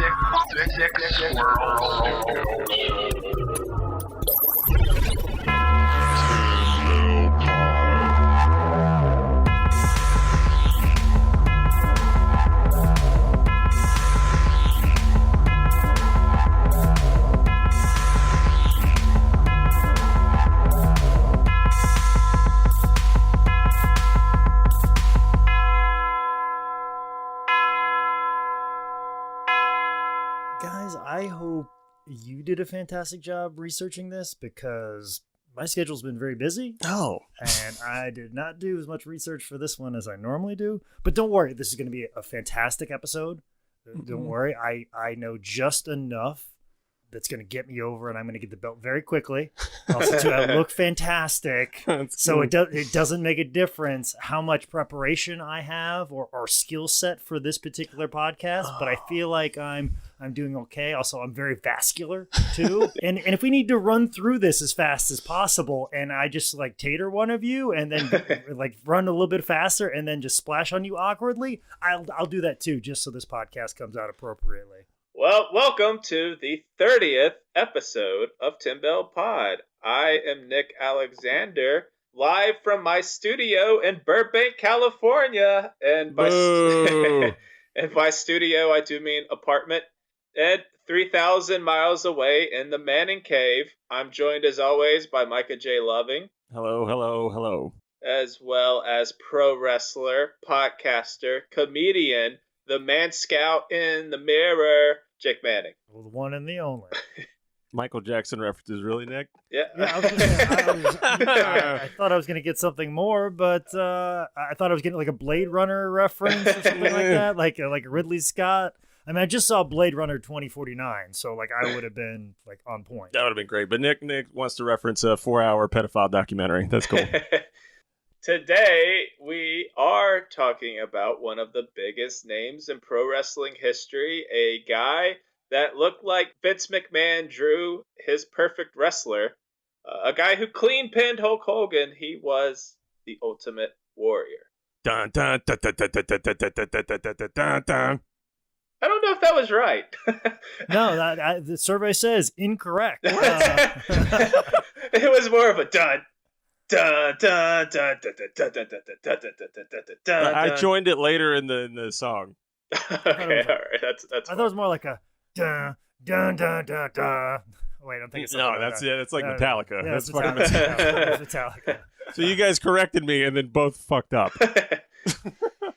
Sick Squirrel. Guys, I hope you did a fantastic job researching this because my schedule's been very busy. Oh. And I did not do as much research for this one as I normally do. But don't worry, this is going to be a fantastic episode. Don't worry, I know just enough that's going to get me over, and I'm going to get the belt very quickly. Also, too, I look fantastic. So it doesn't make a difference how much preparation I have or skill set for this particular podcast, but I feel like I'm doing okay. Also, I'm very vascular too. and if we need to run through this as fast as possible, and I just like tater one of you and then like run a little bit faster and then just splash on you awkwardly, I'll do that too, just so this podcast comes out appropriately. Well, welcome to the 30th episode of Tim Bell Pod. I am Nick Alexander, live from my studio in Burbank, California. And by studio, I do mean apartment. And 3,000 miles away in the Manning Cave, I'm joined as always by Micah J. Loving. Hello, hello, hello. As well as pro wrestler, podcaster, comedian, the man scout in the mirror, Jake Manning. Well, the one and the only. Michael Jackson references, really, Nick? Yeah. I thought I was going to get something more, but I thought I was getting like a Blade Runner reference or something like that, like Ridley Scott. I mean, I just saw Blade Runner 2049, so like I would have been like on point. That would have been great. But Nick wants to reference a 4-hour pedophile documentary. That's cool. Today, we are talking about one of the biggest names in pro wrestling history, a guy that looked like Vince McMahon drew his perfect wrestler, a guy who clean pinned Hulk Hogan. He was the Ultimate Warrior. Dun, dun, dun, dun, dun, dun, dun, dun, dun, dun, dun, dun, dun. I don't know if that was right. No, the survey says incorrect. It was more of a dun. Dun, dun, dun, dun, dun, dun, dun, dun, dun, dun, dun, dun. I joined it later in the song. Okay, all right. That's I thought it was more like a dun dun dun dun dun. Wait, I'm thinking. No, that's it. It's like Metallica. Yeah, That's it's fucking Metallica. It's Metallica. So you guys corrected me and then both fucked up. All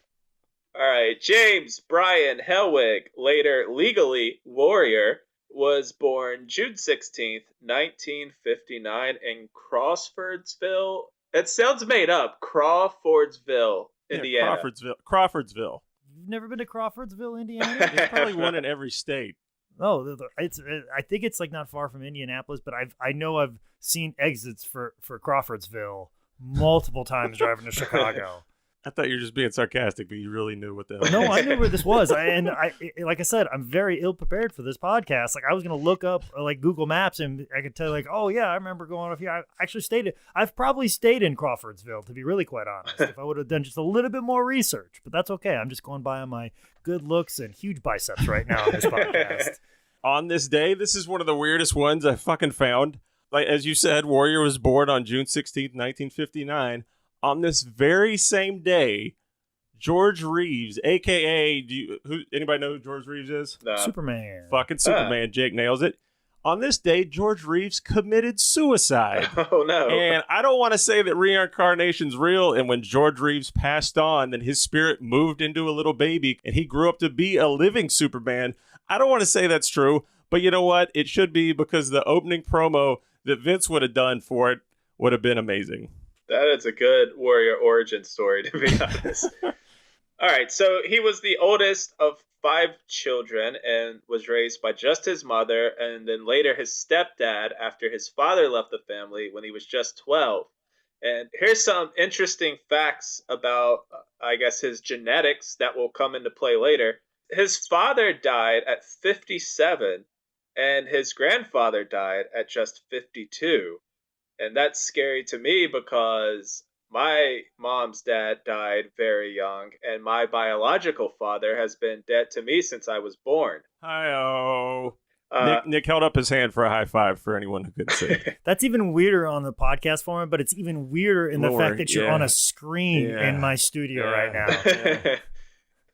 right, James Brian Helwig, later legally Warrior, was born June 16th, 1959 in Crawfordsville. It sounds made up. Crawfordsville, Indiana. Crawfordsville. You've never been to Crawfordsville, Indiana? There's probably one in every state. Oh, I think it's like not far from Indianapolis, but I know I've seen exits for Crawfordsville multiple times driving to Chicago. I thought you were just being sarcastic, but you really knew what the hell. No, I knew where this was. Like I said, I'm very ill prepared for this podcast. Like I was going to look up like Google Maps and I could tell like, oh yeah, I remember going off here. I actually I've probably stayed in Crawfordsville, to be really quite honest, if I would have done just a little bit more research, but that's okay. I'm just going by on my good looks and huge biceps right now on this podcast. On this day, this is one of the weirdest ones I fucking found. Like, as you said, Warrior was born on June 16th, 1959. On this very same day, George Reeves, a.k.a. Anybody know who George Reeves is? No. Superman. Fucking Superman. Jake nails it. On this day, George Reeves committed suicide. Oh, no. And I don't want to say that reincarnation's real, and when George Reeves passed on, then his spirit moved into a little baby, and he grew up to be a living Superman. I don't want to say that's true, but you know what? It should be, because the opening promo that Vince would have done for it would have been amazing. That is a good Warrior origin story, to be honest. All right, so he was the oldest of 5 children and was raised by just his mother and then later his stepdad after his father left the family when he was just 12. And here's some interesting facts about, I guess, his genetics that will come into play later. His father died at 57 and his grandfather died at just 52. And that's scary to me because My mom's dad died very young, and my biological father has been dead to me since I was born. Hi-oh. Uh, Nick held up his hand for a high five for anyone who couldn't see. That's even weirder on the podcast format, but it's even weirder in the Lord, fact that you're yeah. on a screen Yeah. in my studio Yeah. right now.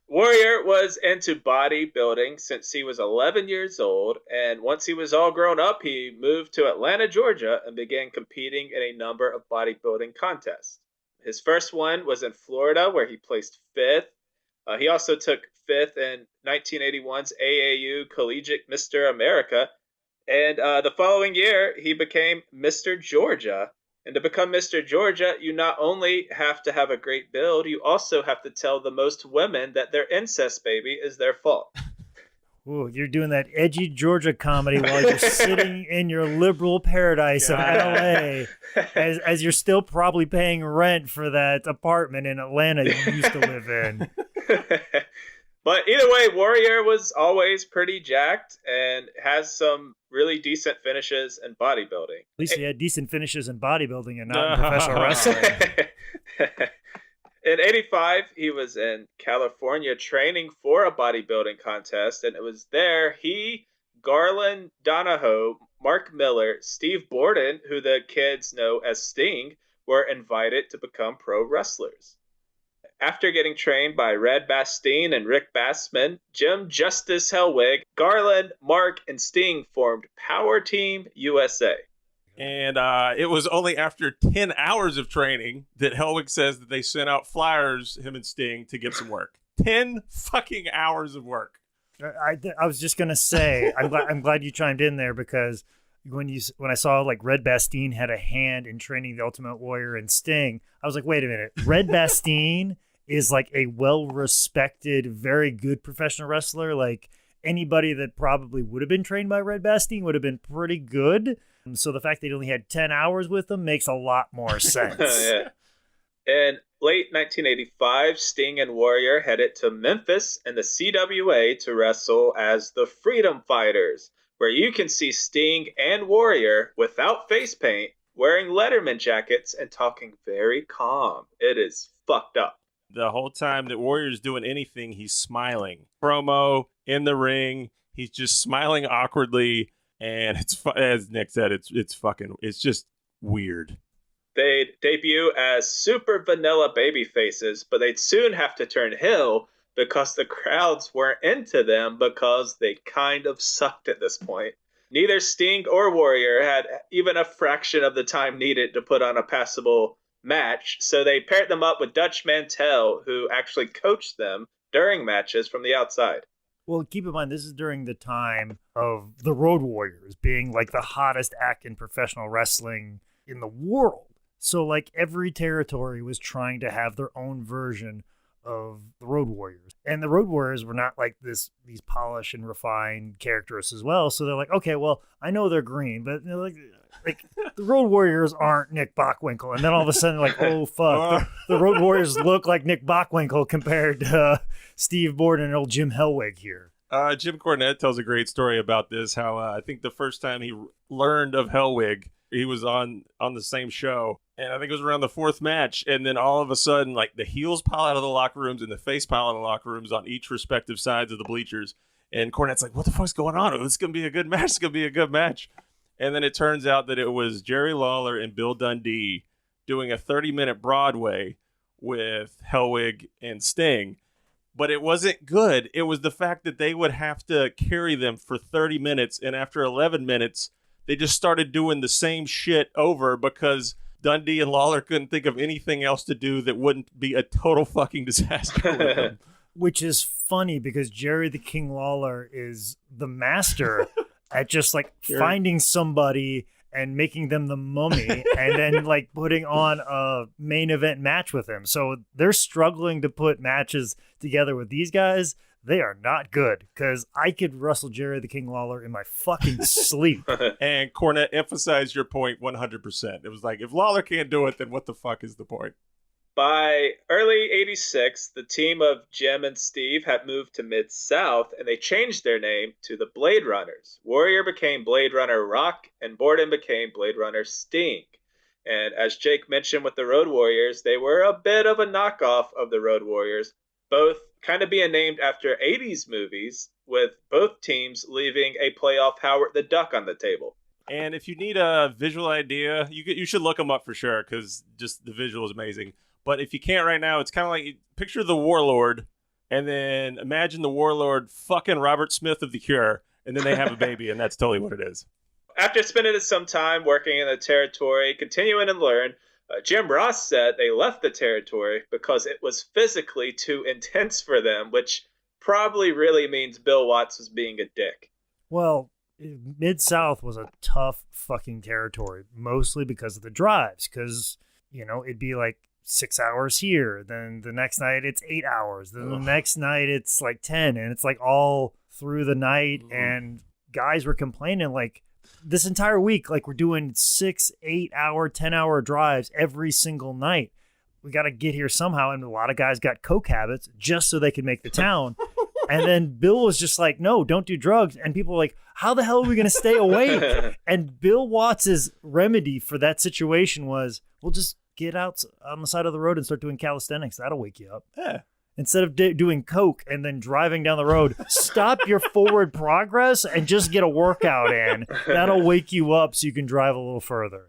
Warrior was into bodybuilding since he was 11 years old, and once he was all grown up, he moved to Atlanta, Georgia, and began competing in a number of bodybuilding contests. His first one was in Florida, where he placed fifth. He also took fifth in 1981's AAU Collegiate Mr. America, and the following year, he became Mr. Georgia. And to become Mr. Georgia, you not only have to have a great build, you also have to tell the most women that their incest baby is their fault. Ooh, you're doing that edgy Georgia comedy while you're sitting in your liberal paradise of LA as you're still probably paying rent for that apartment in Atlanta you used to live in. But either way, Warrior was always pretty jacked and has some really decent finishes in bodybuilding. At least he had decent finishes in bodybuilding and not in professional wrestling. In 85, he was in California training for a bodybuilding contest, and it was there he, Garland Donahoe, Mark Miller, Steve Borden, who the kids know as Sting, were invited to become pro wrestlers. After getting trained by Red Bastien and Rick Bassman, Jim Justice Hellwig, Garland, Mark, and Sting formed Power Team USA. And it was only after 10 hours of training that Hellwig says that they sent out flyers, him and Sting, to get some work. 10 fucking hours of work. I was just gonna say, I'm glad you chimed in there, because when I saw like Red Bastien had a hand in training the Ultimate Warrior and Sting, I was like, wait a minute, Red Bastien is like a well-respected, very good professional wrestler. Like anybody that probably would have been trained by Red Bastien would have been pretty good. So the fact that he only had 10 hours with him makes a lot more sense. Yeah. In late 1985, Sting and Warrior headed to Memphis and the CWA to wrestle as the Freedom Fighters, where you can see Sting and Warrior without face paint, wearing Letterman jackets and talking very calm. It is fucked up. The whole time that Warrior's doing anything, he's smiling. Promo, in the ring, he's just smiling awkwardly. And it's, as Nick said, it's just weird. They'd debut as super vanilla baby faces, but they'd soon have to turn heel because the crowds weren't into them because they kind of sucked at this point. Neither Sting or Warrior had even a fraction of the time needed to put on a passable match, so they paired them up with Dutch Mantell, who actually coached them during matches from the outside. Well, keep in mind, this is during the time of the Road Warriors being like the hottest act in professional wrestling in the world. So like every territory was trying to have their own version of the Road Warriors. And the Road Warriors were not like these polished and refined characters as well. So they're like, okay, well, I know they're green, but they're like the Road Warriors aren't Nick Bockwinkel. And then all of a sudden, like, oh, fuck. The Road Warriors look like Nick Bockwinkel compared to Steve Borden and old Jim Hellwig here. Jim Cornette tells a great story about this, how I think the first time he learned of Hellwig, he was on the same show. And I think it was around the fourth match. And then all of a sudden, like, the heels pile out of the locker rooms and the face pile out of the locker rooms on each respective sides of the bleachers. And Cornette's like, what the fuck's going on? It's going to be a good match. It's going to be a good match. And then it turns out that it was Jerry Lawler and Bill Dundee doing a 30-minute Broadway with Hellwig and Sting. But it wasn't good. It was the fact that they would have to carry them for 30 minutes. And after 11 minutes, they just started doing the same shit over because Dundee and Lawler couldn't think of anything else to do that wouldn't be a total fucking disaster with them. Which is funny because Jerry the King Lawler is the master at just like finding somebody and making them the mummy and then like putting on a main event match with him. So they're struggling to put matches together with these guys. They are not good because I could wrestle Jerry the King Lawler in my fucking sleep. And Cornette emphasized your point 100%. It was like, if Lawler can't do it, then what the fuck is the point? By early 86, the team of Jim and Steve had moved to Mid-South, and they changed their name to the Blade Runners. Warrior became Blade Runner Rock, and Borden became Blade Runner Sting. And as Jake mentioned with the Road Warriors, they were a bit of a knockoff of the Road Warriors, both kind of being named after 80s movies, with both teams leaving a playoff Howard the Duck on the table. And if you need a visual idea, you should look them up for sure, because just the visual is amazing. But if you can't right now, it's kind of like, picture the Warlord, and then imagine the Warlord fucking Robert Smith of The Cure, and then they have a baby, and that's totally what it is. After spending some time working in the territory, continuing to learn, Jim Ross said they left the territory because it was physically too intense for them, which probably really means Bill Watts was being a dick. Well, Mid-South was a tough fucking territory, mostly because of the drives, because, it'd be like 6 hours here, then the next night it's 8 hours, then the next night it's like 10, and it's like all through the night, and guys were complaining like this entire week, like we're doing 6, 8 hour, 10-hour drives every single night. We got to get here somehow, and a lot of guys got coke habits just so they could make the town. And then Bill was just like, no, don't do drugs. And people were like, how the hell are we going to stay awake? And Bill Watts' remedy for that situation was, we'll just get out on the side of the road and start doing calisthenics. That'll wake you up. Yeah. Instead of doing coke and then driving down the road, stop your forward progress and just get a workout in. That'll wake you up so you can drive a little further.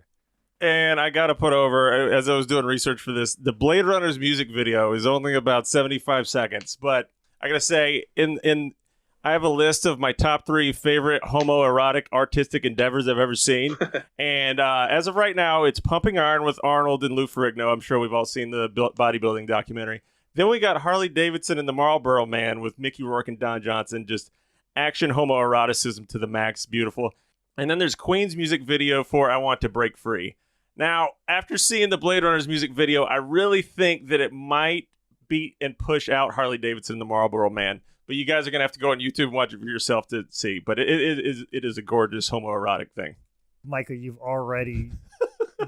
And I got to put over, as I was doing research for this, the Blade Runner's music video is only about 75 seconds. But I got to say, I have a list of my top 3 favorite homoerotic artistic endeavors I've ever seen. And as of right now, it's Pumping Iron with Arnold and Lou Ferrigno. I'm sure we've all seen the bodybuilding documentary. Then we got Harley Davidson and the Marlboro Man with Mickey Rourke and Don Johnson. Just action homoeroticism to the max. Beautiful. And then there's Queen's music video for I Want to Break Free. Now, after seeing the Blade Runner's music video, I really think that it might beat and push out Harley Davidson and the Marlboro Man. But you guys are going to have to go on YouTube and watch it for yourself to see. But it is a gorgeous homoerotic thing. Micah, you've already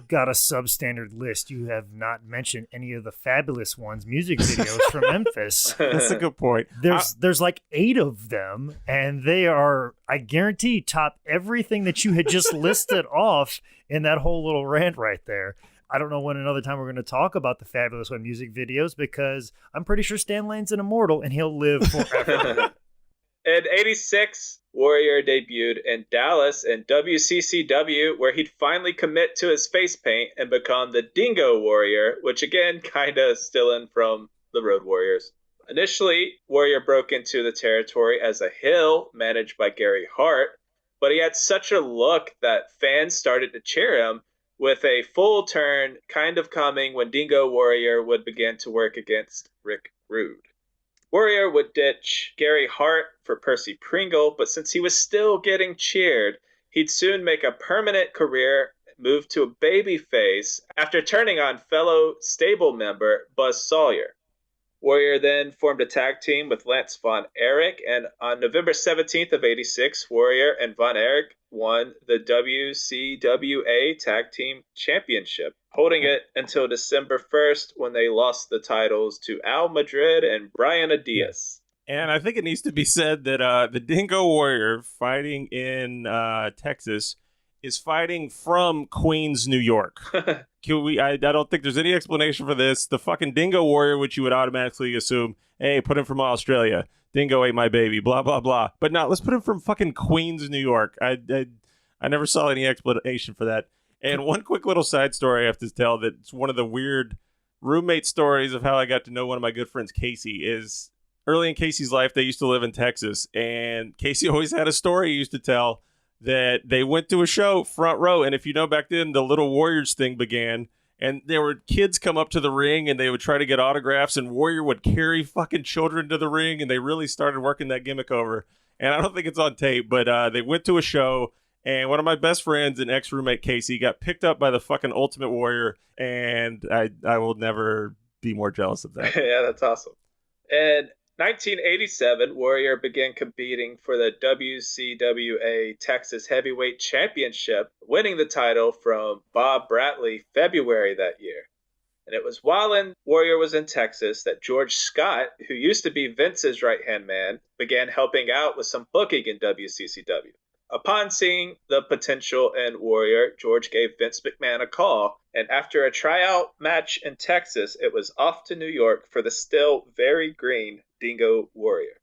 got a substandard list. You have not mentioned any of the Fabulous Ones music videos from Memphis. That's a good point. There's like 8 of them, and they are, I guarantee, top everything that you had just listed off in that whole little rant right there. I don't know when another time we're going to talk about the Fabulous One music videos, because I'm pretty sure Stan Lane's an immortal and he'll live forever. In 86, Warrior debuted in Dallas and WCCW, where he'd finally commit to his face paint and become the Dingo Warrior, which again, kind of stealing from the Road Warriors. Initially, Warrior broke into the territory as a heel managed by Gary Hart, but he had such a look that fans started to cheer him, with a full turn kind of coming when Dingo Warrior would begin to work against Rick Rude. Warrior would ditch Gary Hart for Percy Pringle, but since he was still getting cheered, he'd soon make a permanent career move to a babyface after turning on fellow stable member Buzz Sawyer. Warrior then formed a tag team with Lance Von Erich, and on November 17th of 86, Warrior and Von Erich won the WCWA Tag Team Championship, holding it until December 1st when they lost the titles to Al Madrid and Brian Adias. And I think it needs to be said that the Dingo Warrior fighting in Texas is fighting from Queens, New York. I don't think there's any explanation for this. The fucking Dingo Warrior, which you would automatically assume, hey, put him from Australia. Dingo ate my baby, blah, blah, blah. But no, let's put him from fucking Queens, New York. I never saw any explanation for that. And one quick little side story I have to tell that's one of the weird roommate stories of how I got to know one of my good friends, Casey, is early in Casey's life, they used to live in Texas. And Casey always had a story he used to tell that they went to a show front row. And if you know, back then, the Little Warriors thing began. And there were kids come up to the ring and they would try to get autographs, and Warrior would carry fucking children to the ring, and they really started working that gimmick over. And I don't think it's on tape, but they went to a show, and one of my best friends and ex-roommate Casey got picked up by the fucking Ultimate Warrior, and I will never be more jealous of that. Yeah, that's awesome. In 1987, Warrior began competing for the WCWA Texas Heavyweight Championship, winning the title from Bob Bradley February that year. And it was while Warrior was in Texas that George Scott, who used to be Vince's right-hand man, began helping out with some booking in WCCW. Upon seeing the potential in Warrior, George gave Vince McMahon a call, and after a tryout match in Texas, it was off to New York for the still very green Dingo Warrior.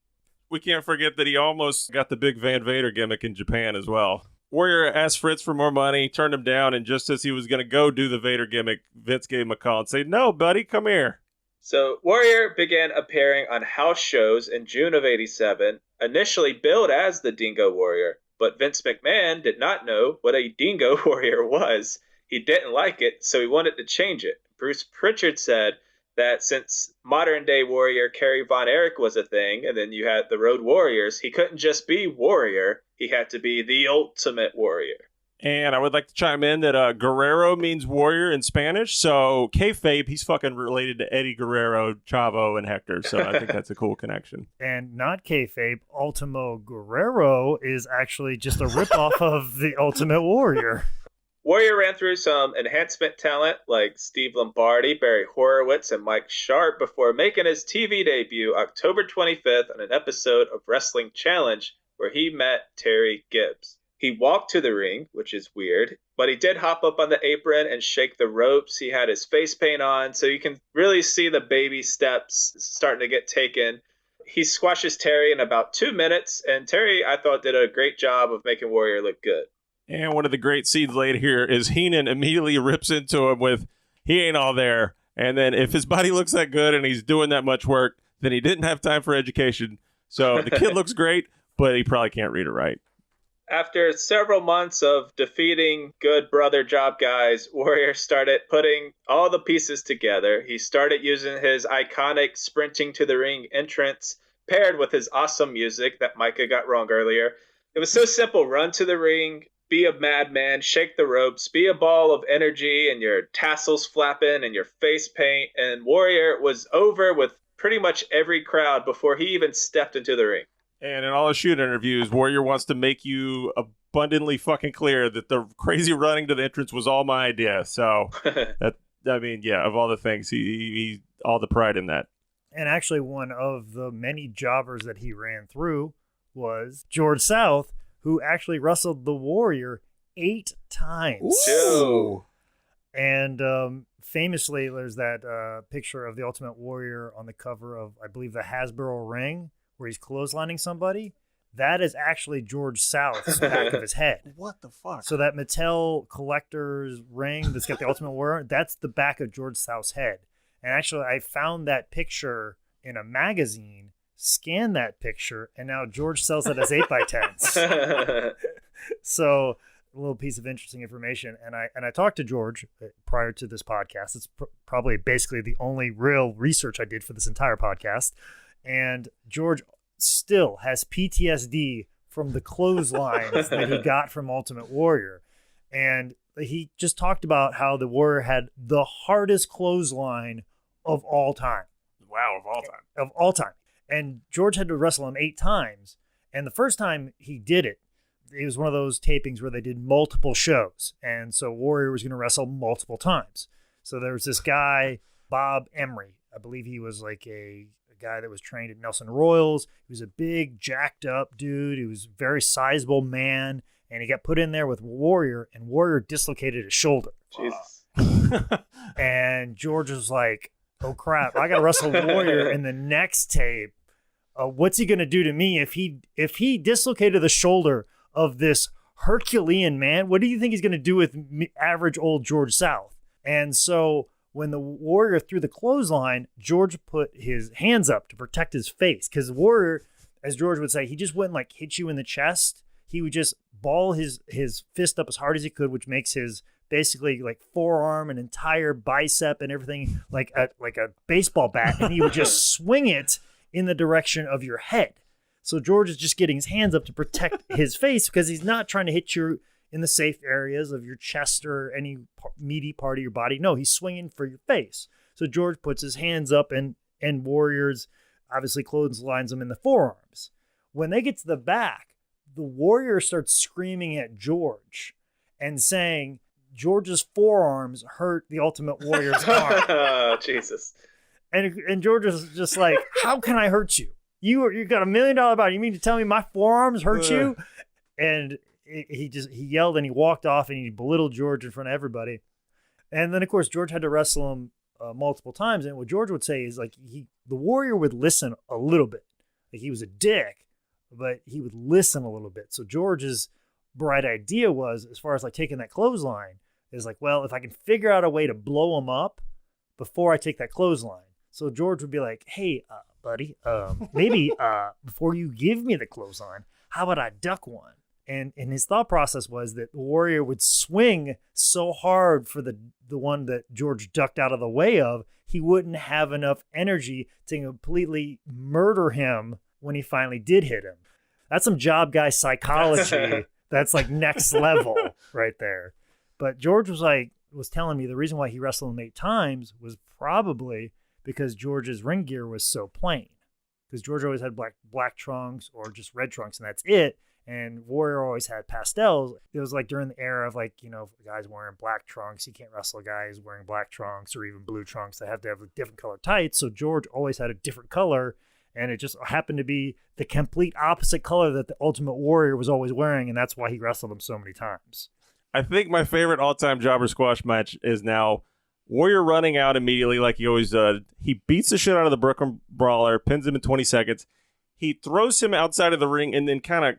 We can't forget that he almost got the big Van Vader gimmick in Japan as well. Warrior asked Fritz for more money, turned him down, and just as he was going to go do the Vader gimmick, Vince gave him a call and said, "No, buddy, come here." So Warrior began appearing on house shows in June of '87, initially billed as the Dingo Warrior, but Vince McMahon did not know what a Dingo Warrior was. He didn't like it, so he wanted to change it. Bruce Pritchard said that since modern-day Warrior Kerry Von Erich was a thing, and then you had the Road Warriors, he couldn't just be Warrior, he had to be the Ultimate Warrior. And I would like to chime in that Guerrero means warrior in Spanish, so kayfabe, he's fucking related to Eddie Guerrero, Chavo, and Hector, so I think that's a cool connection. And not kayfabe, Ultimo Guerrero is actually just a ripoff of the Ultimate Warrior. Warrior ran through some enhancement talent like Steve Lombardi, Barry Horowitz, and Mike Sharp before making his TV debut October 25th on an episode of Wrestling Challenge where he met Terry Gibbs. He walked to the ring, which is weird, but he did hop up on the apron and shake the ropes. He had his face paint on, so you can really see the baby steps starting to get taken. He squashes Terry in about 2 minutes, and Terry, I thought, did a great job of making Warrior look good. And one of the great seeds laid here is Heenan immediately rips into him with, "He ain't all there." And then if his body looks that good and he's doing that much work, then he didn't have time for education. So the kid looks great, but he probably can't read or write. After several months of defeating good brother job guys, Warrior started putting all the pieces together. He started using his iconic sprinting to the ring entrance paired with his awesome music that Micah got wrong earlier. It was so simple. Run to the ring, be a madman, shake the ropes, be a ball of energy and your tassels flapping and your face paint. And Warrior was over with pretty much every crowd before he even stepped into the ring. And in all his shoot interviews, Warrior wants to make you abundantly fucking clear that the crazy running to the entrance was all my idea. So, of all the things, he all the pride in that. And actually, one of the many jobbers that he ran through was George South, who actually wrestled the Warrior 8 times. Ooh. And famously, there's that picture of the Ultimate Warrior on the cover of, I believe, the Hasbro ring, where he's clotheslining somebody. That is actually George South's back of his head. What the fuck? So that Mattel collector's ring that's got the Ultimate Warrior, that's the back of George South's head. And actually, I found that picture in a magazine, scanned that picture, and now George sells it as 8x10s. So a little piece of interesting information. And I talked to George prior to this podcast. It's probably basically the only real research I did for this entire podcast. And George still has PTSD from the clotheslines that he got from Ultimate Warrior. And he just talked about how the Warrior had the hardest clothesline of all time. Wow, of all time. Of all time. And George had to wrestle him 8 times. And the first time he did it, it was one of those tapings where they did multiple shows. And so Warrior was going to wrestle multiple times. So there was this guy, Bob Emery. I believe he was like a guy that was trained at Nelson Royals. He was a big, jacked up dude. He was a very sizable man. And he got put in there with Warrior, and Warrior dislocated his shoulder. Jesus. And George was like, oh crap, I got to wrestle Warrior in the next tape. What's he going to do to me if he dislocated the shoulder of this Herculean man? What do you think he's going to do with average old George South? And so when the Warrior threw the clothesline, George put his hands up to protect his face, because Warrior, as George would say, he just wouldn't like hit you in the chest. He would just ball his fist up as hard as he could, which makes his basically like forearm and entire bicep and everything like a baseball bat, and he would just swing it in the direction of your head. So George is just getting his hands up to protect his face, because he's not trying to hit you in the safe areas of your chest or any meaty part of your body. No, he's swinging for your face. So George puts his hands up, and Warriors obviously clotheslines him in the forearms. When they get to the back, the Warrior starts screaming at George and saying George's forearms hurt the Ultimate Warrior's arm. Oh, Jesus. And George is just like, how can I hurt you? You got $1 million body. You mean to tell me my forearms hurt you? And he yelled and he walked off and he belittled George in front of everybody. And then, of course, George had to wrestle him multiple times. And what George would say is like the Warrior would listen a little bit. Like he was a dick, but he would listen a little bit. So George's bright idea was, as far as like taking that clothesline, is like, well, if I can figure out a way to blow him up before I take that clothesline. So George would be like, hey, buddy, maybe before you give me the clothesline, how about I duck one? And his thought process was that the Warrior would swing so hard for the one that George ducked out of the way of, he wouldn't have enough energy to completely murder him when he finally did hit him. That's some job guy psychology. That's like next level right there. But George was telling me the reason why he wrestled him 8 times was probably because George's ring gear was so plain. Because George always had black trunks or just red trunks, and that's it. And Warrior always had pastels. It was like during the era of like, guys wearing black trunks. You can't wrestle a guy who's wearing black trunks or even blue trunks. They have to have a different color tights. So George always had a different color. And it just happened to be the complete opposite color that the Ultimate Warrior was always wearing. And that's why he wrestled him so many times. I think my favorite all-time jobber squash match is now Warrior running out immediately like he always did. He beats the shit out of the Brooklyn Brawler, pins him in 20 seconds. He throws him outside of the ring and then kind of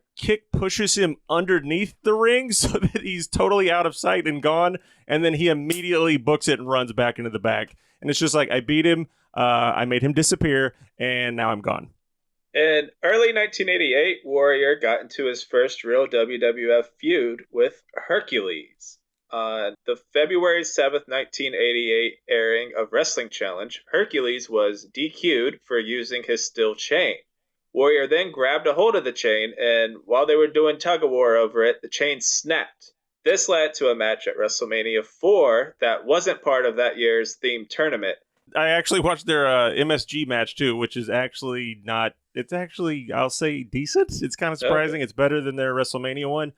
pushes him underneath the ring so that he's totally out of sight and gone. And then he immediately books it and runs back into the back. And it's just like, I beat him, I made him disappear, and now I'm gone. In early 1988, Warrior got into his first real WWF feud with Hercules. On the February 7th, 1988 airing of Wrestling Challenge, Hercules was DQ'd for using his steel chain. Warrior then grabbed a hold of the chain, and while they were doing tug-of-war over it, the chain snapped. This led to a match at WrestleMania 4 that wasn't part of that year's themed tournament. I actually watched their MSG match, too, which is actually not... It's actually, I'll say, decent. It's kind of surprising. Okay. It's better than their WrestleMania one.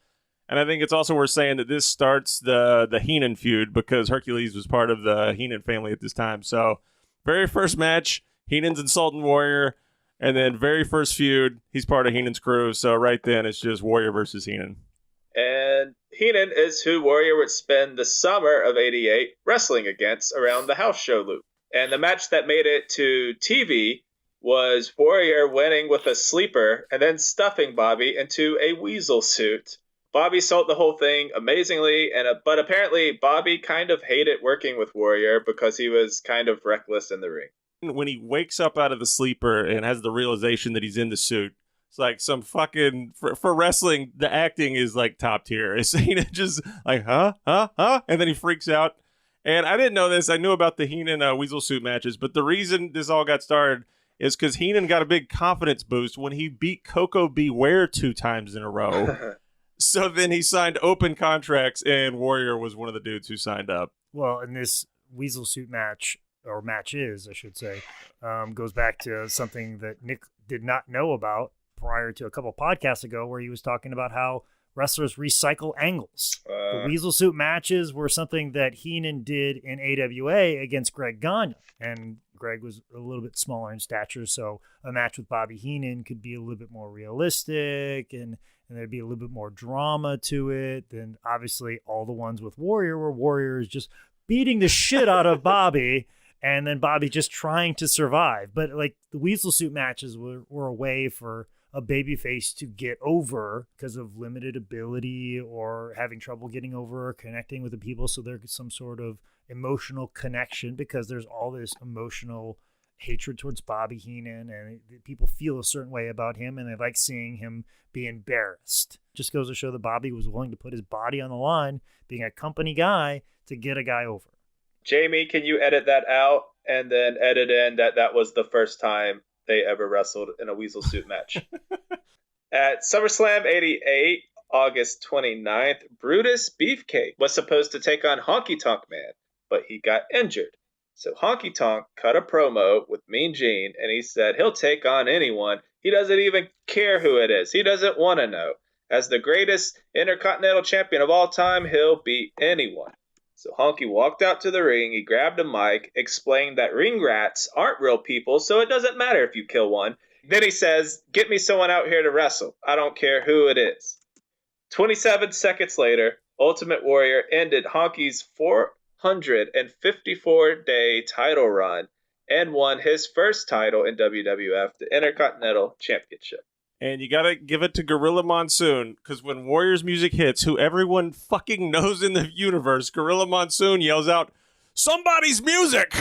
And I think it's also worth saying that this starts the Heenan feud because Hercules was part of the Heenan family at this time. So, very first match, Heenan's insulting Warrior. And then very first feud, he's part of Heenan's crew. So right then, it's just Warrior versus Heenan. And Heenan is who Warrior would spend the summer of '88 wrestling against around the house show loop. And the match that made it to TV was Warrior winning with a sleeper and then stuffing Bobby into a weasel suit. Bobby sold the whole thing amazingly, but apparently Bobby kind of hated working with Warrior because he was kind of reckless in the ring. When he wakes up out of the sleeper and has the realization that he's in the suit, it's like some fucking for wrestling, the acting is like top tier. It's just like huh, and then he freaks out. And I didn't know this. I knew about the Heenan weasel suit matches, but the reason this all got started is because Heenan got a big confidence boost when he beat Coco Beware 2 times in a row. So then he signed open contracts, and Warrior was one of the dudes who signed up. Well, in this weasel suit match. Or matches, I should say, goes back to something that Nick did not know about prior to a couple podcasts ago, where he was talking about how wrestlers recycle angles. The weasel suit matches were something that Heenan did in AWA against Greg Gagne, and Greg was a little bit smaller in stature, so a match with Bobby Heenan could be a little bit more realistic, and there'd be a little bit more drama to it than obviously all the ones with Warrior, where Warrior is just beating the shit out of Bobby. And then Bobby just trying to survive. But like the weasel suit matches were a way for a babyface to get over because of limited ability or having trouble getting over or connecting with the people. So there's some sort of emotional connection because there's all this emotional hatred towards Bobby Heenan, and people feel a certain way about him, and they like seeing him be embarrassed. Just goes to show that Bobby was willing to put his body on the line, being a company guy, to get a guy over. Jamie, can you edit that out and then edit in that was the first time they ever wrestled in a weasel suit match? At SummerSlam 88, August 29th, Brutus Beefcake was supposed to take on Honky Tonk Man, but he got injured. So Honky Tonk cut a promo with Mean Gene, and he said he'll take on anyone. He doesn't even care who it is. He doesn't want to know. As the greatest Intercontinental Champion of all time, he'll beat anyone. So Honky walked out to the ring, he grabbed a mic, explained that ring rats aren't real people, so it doesn't matter if you kill one. Then he says, get me someone out here to wrestle. I don't care who it is. 27 seconds later, Ultimate Warrior ended Honky's 454-day title run and won his first title in WWF, the Intercontinental Championship. And you gotta give it to Gorilla Monsoon, because when Warriors music hits, who everyone fucking knows in the universe, Gorilla Monsoon yells out, "Somebody's music!"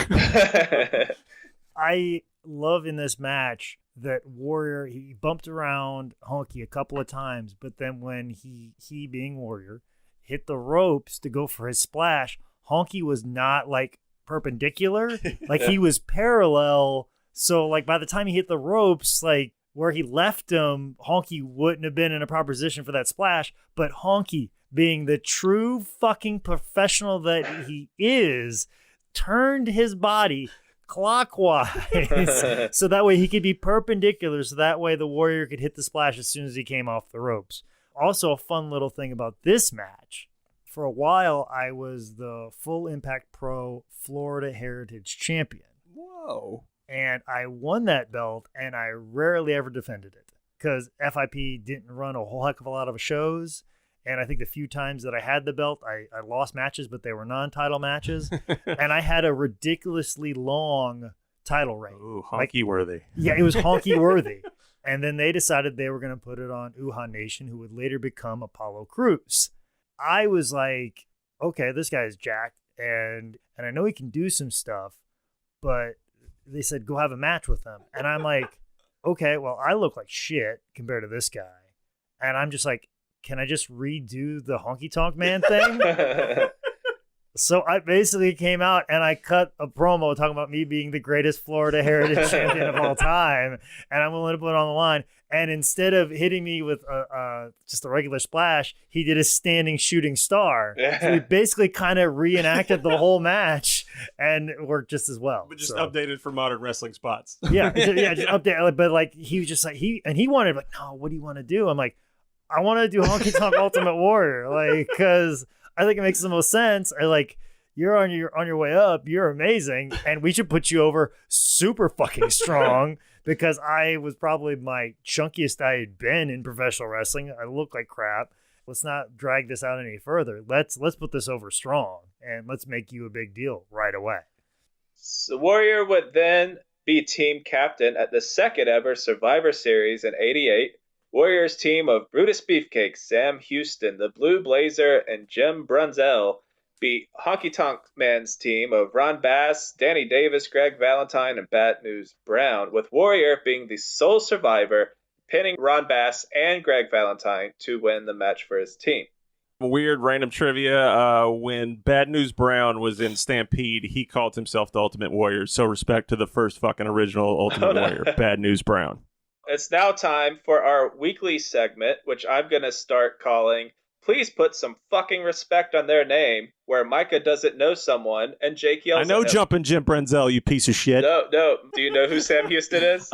I love in this match that Warrior, he bumped around Honky a couple of times, but then when he being Warrior, hit the ropes to go for his splash, Honky was not like perpendicular, like he was parallel. So like by the time he hit the ropes, like where he left him, Honky wouldn't have been in a proper position for that splash. But Honky, being the true fucking professional that he is, turned his body clockwise so that way he could be perpendicular, so that way the Warrior could hit the splash as soon as he came off the ropes. Also, a fun little thing about this match, for a while I was the Full Impact Pro Florida Heritage Champion. Whoa. And I won that belt, and I rarely ever defended it because FIP didn't run a whole heck of a lot of shows. And I think the few times that I had the belt, I lost matches, but they were non-title matches. And I had a ridiculously long title reign. Ooh, honky worthy. Yeah, it was honky worthy. And then they decided they were going to put it on Uhaa Nation, who would later become Apollo Crews. I was like, okay, this guy's jacked, and I know he can do some stuff, but they said, go have a match with him. And I'm like, okay, well, I look like shit compared to this guy. And I'm just like, can I just redo the Honky Tonk Man thing? So I basically came out and I cut a promo talking about me being the greatest Florida Heritage Champion of all time. And I'm willing to put it on the line. And instead of hitting me with just a regular splash, he did a standing shooting star. So we basically kind of reenacted the whole match, and it worked just as well. But just updated for modern wrestling spots. Yeah, just updated. But like he was just like he wanted like, no, what do you want to do? I'm like, I want to do Honky Tonk Ultimate Warrior, like because I think it makes the most sense. I like. You're on your way up. You're amazing, and we should put you over super fucking strong because I was probably my chunkiest I had been in professional wrestling. I look like crap. Let's not drag this out any further. Let's put this over strong, and let's make you a big deal right away. So Warrior would then be team captain at the second ever Survivor Series in '88. Warrior's team of Brutus Beefcake, Sam Houston, the Blue Blazer, and Jim Brunzell beat Honky Tonk Man's team of Ron Bass, Danny Davis, Greg Valentine, and Bad News Brown, with Warrior being the sole survivor, pinning Ron Bass and Greg Valentine to win the match for his team. Weird random trivia, when Bad News Brown was in Stampede, he called himself the Ultimate Warrior, so respect to the first fucking original Ultimate Warrior, Bad News Brown. It's now time for our weekly segment, which I'm going to start calling Please Put Some Fucking Respect on Their Name, where Micah doesn't know someone and Jake yells I know at him. Jumpin' Jim Brunzell, you piece of shit. No. Do you know who Sam Houston is?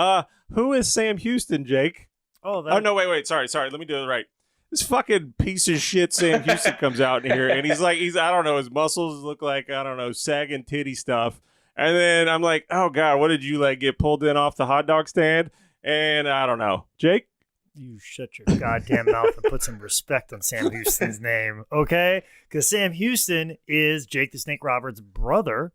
Who is Sam Houston, Jake? Oh, no, wait. Sorry. Let me do it right. This fucking piece of shit Sam Houston comes out in here, and he's I don't know, his muscles look like, I don't know, sagging titty stuff. And then I'm like, oh, God, what did you, like, get pulled in off the hot dog stand? And I don't know. Jake? You shut your goddamn mouth and put some respect on Sam Houston's name, okay? Because Sam Houston is Jake the Snake Roberts' brother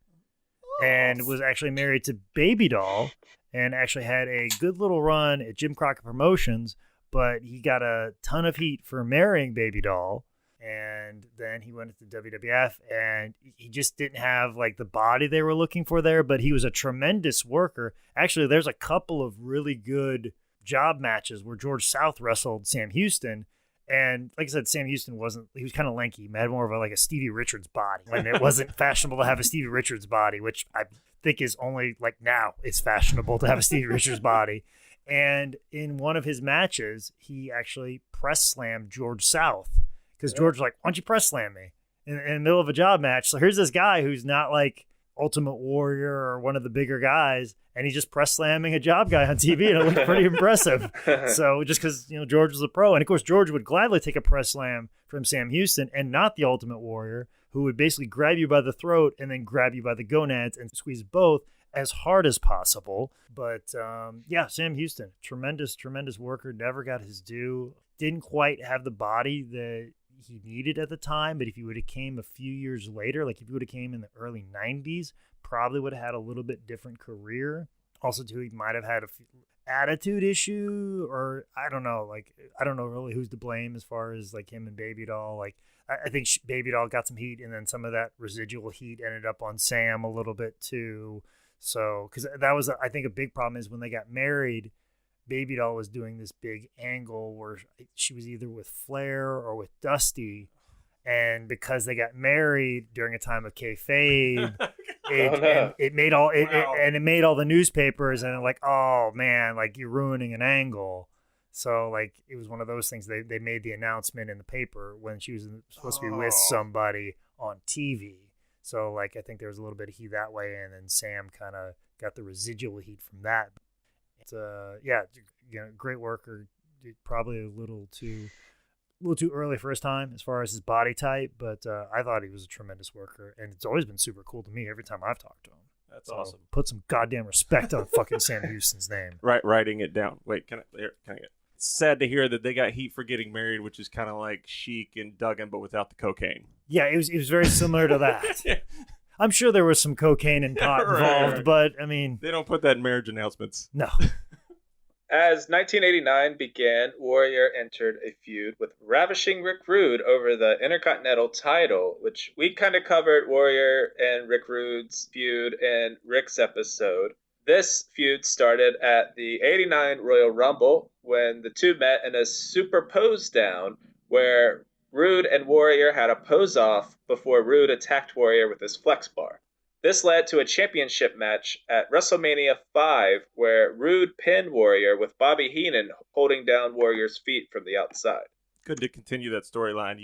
and was actually married to Baby Doll and actually had a good little run at Jim Crockett Promotions, but he got a ton of heat for marrying Baby Doll. And then he went to WWF, and he just didn't have like the body they were looking for there, but he was a tremendous worker. Actually, there's a couple of really good job matches where George South wrestled Sam Houston, and like I said, Sam Houston he was kind of lanky. He had more of a Stevie Richards body, and it wasn't fashionable to have a Stevie Richards body, which I think is only like now it's fashionable to have a Stevie Richards body. And in one of his matches, he actually press slammed George South because George was like, why don't you press slam me in the middle of a job match? So here's this guy who's not like Ultimate Warrior or one of the bigger guys, and he's just press slamming a job guy on TV, and it looked pretty impressive. So just because George was a pro, and of course George would gladly take a press slam from Sam Houston, and not the Ultimate Warrior, who would basically grab you by the throat and then grab you by the gonads and squeeze both, as hard as possible. But yeah, Sam Houston, tremendous worker, never got his due. Didn't quite have the body that he needed at the time, but if he would have came a few years later, like if he would have came in the early 90s, probably would have had a little bit different career. Also, too, he might have had a attitude issue, or I don't know. Like, I don't know really who's to blame as far as like him and Baby Doll. Like, I think Baby Doll got some heat, and then some of that residual heat ended up on Sam a little bit too. So, because that was, I think, a big problem is when they got married, Baby Doll was doing this big angle where she was either with Flair or with Dusty. And because they got married during a time of kayfabe, it made all it made all the newspapers and like, oh man, like you're ruining an angle. So like it was one of those things. They made the announcement in the paper when she was supposed to be with somebody on TV. So like I think there was a little bit of heat that way, and then Sam kind of got the residual heat from that. It's great worker. Probably a little too early for his time as far as his body type, but I thought he was a tremendous worker, and it's always been super cool to me every time I've talked to him. That's awesome. Put some goddamn respect on fucking Sam Houston's name. Right, writing it down. Wait, can I get? It's sad to hear that they got heat for getting married, which is kind of like Sheik and Duggan, but without the cocaine. Yeah, it was very similar to that. Yeah. I'm sure there was some cocaine and pot involved, but I mean, they don't put that in marriage announcements. No. As 1989 began, Warrior entered a feud with ravishing Rick Rude over the Intercontinental title, which we kind of covered Warrior and Rick Rude's feud in Rick's episode. This feud started at the 89 Royal Rumble when the two met in a super pose down where Rude and Warrior had a pose off before Rude attacked Warrior with his flex bar. This led to a championship match at WrestleMania 5 where Rude pinned Warrior with Bobby Heenan holding down Warrior's feet from the outside. Good to continue that storyline.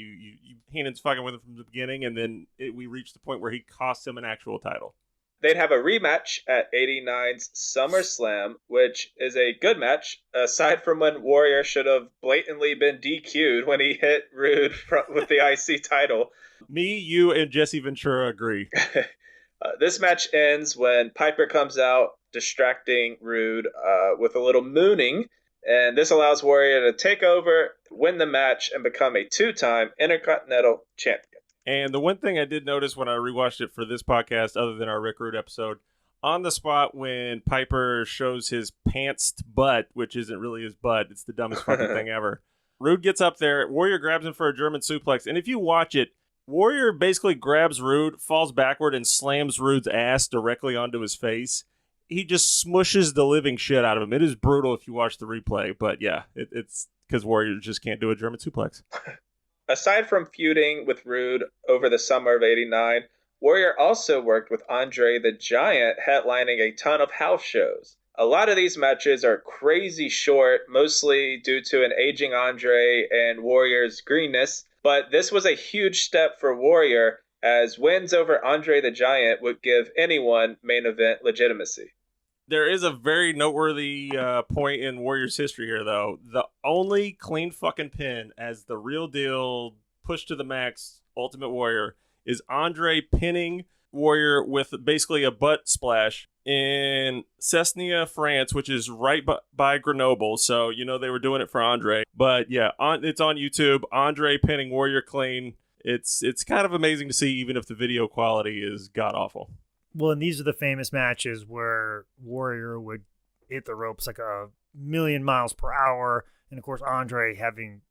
Heenan's fucking with him from the beginning, and then we reached the point where he cost him an actual title. They'd have a rematch at 89's SummerSlam, which is a good match, aside from when Warrior should have blatantly been DQ'd when he hit Rude with the IC title. Me, you, and Jesse Ventura agree. This match ends when Piper comes out, distracting Rude with a little mooning, and this allows Warrior to take over, win the match, and become a two-time Intercontinental Champion. And the one thing I did notice when I rewatched it for this podcast, other than our Rick Rude episode, on the spot when Piper shows his pantsed butt, which isn't really his butt, it's the dumbest fucking thing ever. Rude gets up there, Warrior grabs him for a German suplex, and if you watch it, Warrior basically grabs Rude, falls backward, and slams Rude's ass directly onto his face. He just smushes the living shit out of him. It is brutal if you watch the replay, but yeah, it's because Warrior just can't do a German suplex. Aside from feuding with Rude over the summer of 89, Warrior also worked with Andre the Giant, headlining a ton of house shows. A lot of these matches are crazy short, mostly due to an aging Andre and Warrior's greenness. But this was a huge step for Warrior, as wins over Andre the Giant would give anyone main event legitimacy. There is a very noteworthy point in Warrior's history here, though. The only clean fucking pin as the real deal, push to the max, Ultimate Warrior, is Andre pinning Warrior with basically a butt splash in Cesnia, France, which is right by Grenoble. So, they were doing it for Andre. But yeah, it's on YouTube. Andre pinning Warrior clean. It's kind of amazing to see, even if the video quality is god-awful. Well, and these are the famous matches where Warrior would hit the ropes like a million miles per hour. And, of course, Andre having,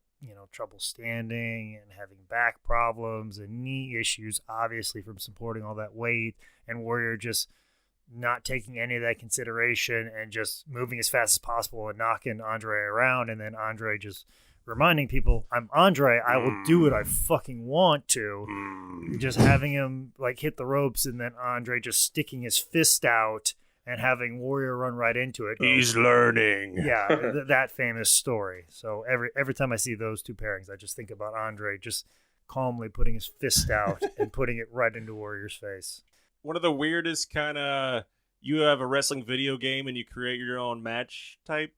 trouble standing and having back problems and knee issues, obviously, from supporting all that weight. And Warrior just not taking any of that consideration and just moving as fast as possible and knocking Andre around. And then Andre just reminding people, I'm Andre, I will do what I fucking want to. Just having him hit the ropes, and then Andre just sticking his fist out and having Warrior run right into it. He's learning. Yeah, that famous story. So every time I see those two pairings, I just think about Andre just calmly putting his fist out and putting it right into Warrior's face. One of the weirdest kind of, you have a wrestling video game and you create your own match that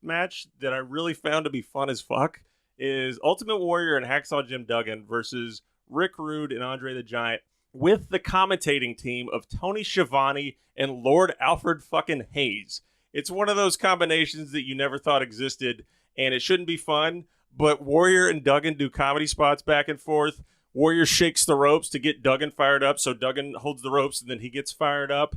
I really found to be fun as fuck is Ultimate Warrior and Hacksaw Jim Duggan versus Rick Rude and Andre the Giant. with the commentating team of Tony Schiavone and Lord Alfred fucking Hayes. It's one of those combinations that you never thought existed, and it shouldn't be fun, but Warrior and Duggan do comedy spots back and forth. Warrior shakes the ropes to get Duggan fired up, so Duggan holds the ropes and then he gets fired up.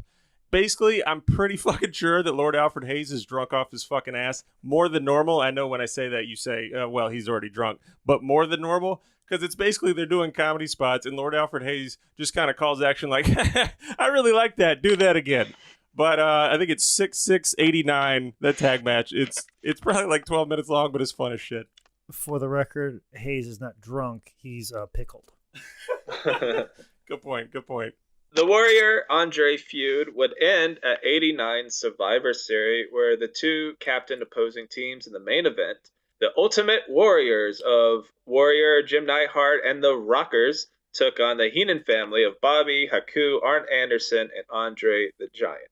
Basically, I'm pretty fucking sure that Lord Alfred Hayes is drunk off his fucking ass more than normal. I know when I say that, you say, well, he's already drunk, but more than normal, because it's basically they're doing comedy spots, and Lord Alfred Hayes just kind of calls action like, I really like that. Do that again. But I think it's 6-6-89, that tag match. It's probably like 12 minutes long, but it's fun as shit. For the record, Hayes is not drunk. He's pickled. Good point. The Warrior Andre feud would end at 89 Survivor Series, where the two captained opposing teams in the main event. The Ultimate Warriors of Warrior, Jim Neidhart, and the Rockers took on the Heenan family of Bobby, Haku, Arn Anderson, and Andre the Giant.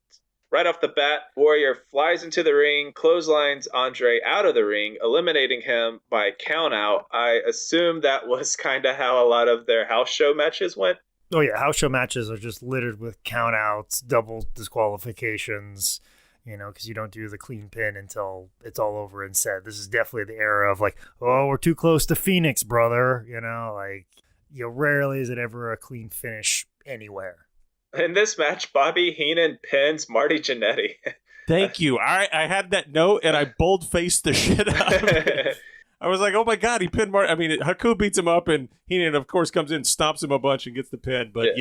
Right off the bat, Warrior flies into the ring, clotheslines Andre out of the ring, eliminating him by countout. I assume that was kind of how a lot of their house show matches went. Oh, yeah. House show matches are just littered with countouts, double disqualifications, because you don't do the clean pin until it's all over and said. This is definitely the era of like, oh, we're too close to Phoenix, brother. Rarely is it ever a clean finish anywhere. In this match, Bobby Heenan pins Marty Jannetty. Thank you. I had that note, and I bold-faced the shit out of it. I was like, oh, my God, he pinned Marty. I mean, Haku beats him up, and Heenan, of course, comes in, stomps him a bunch, and gets the pin. But,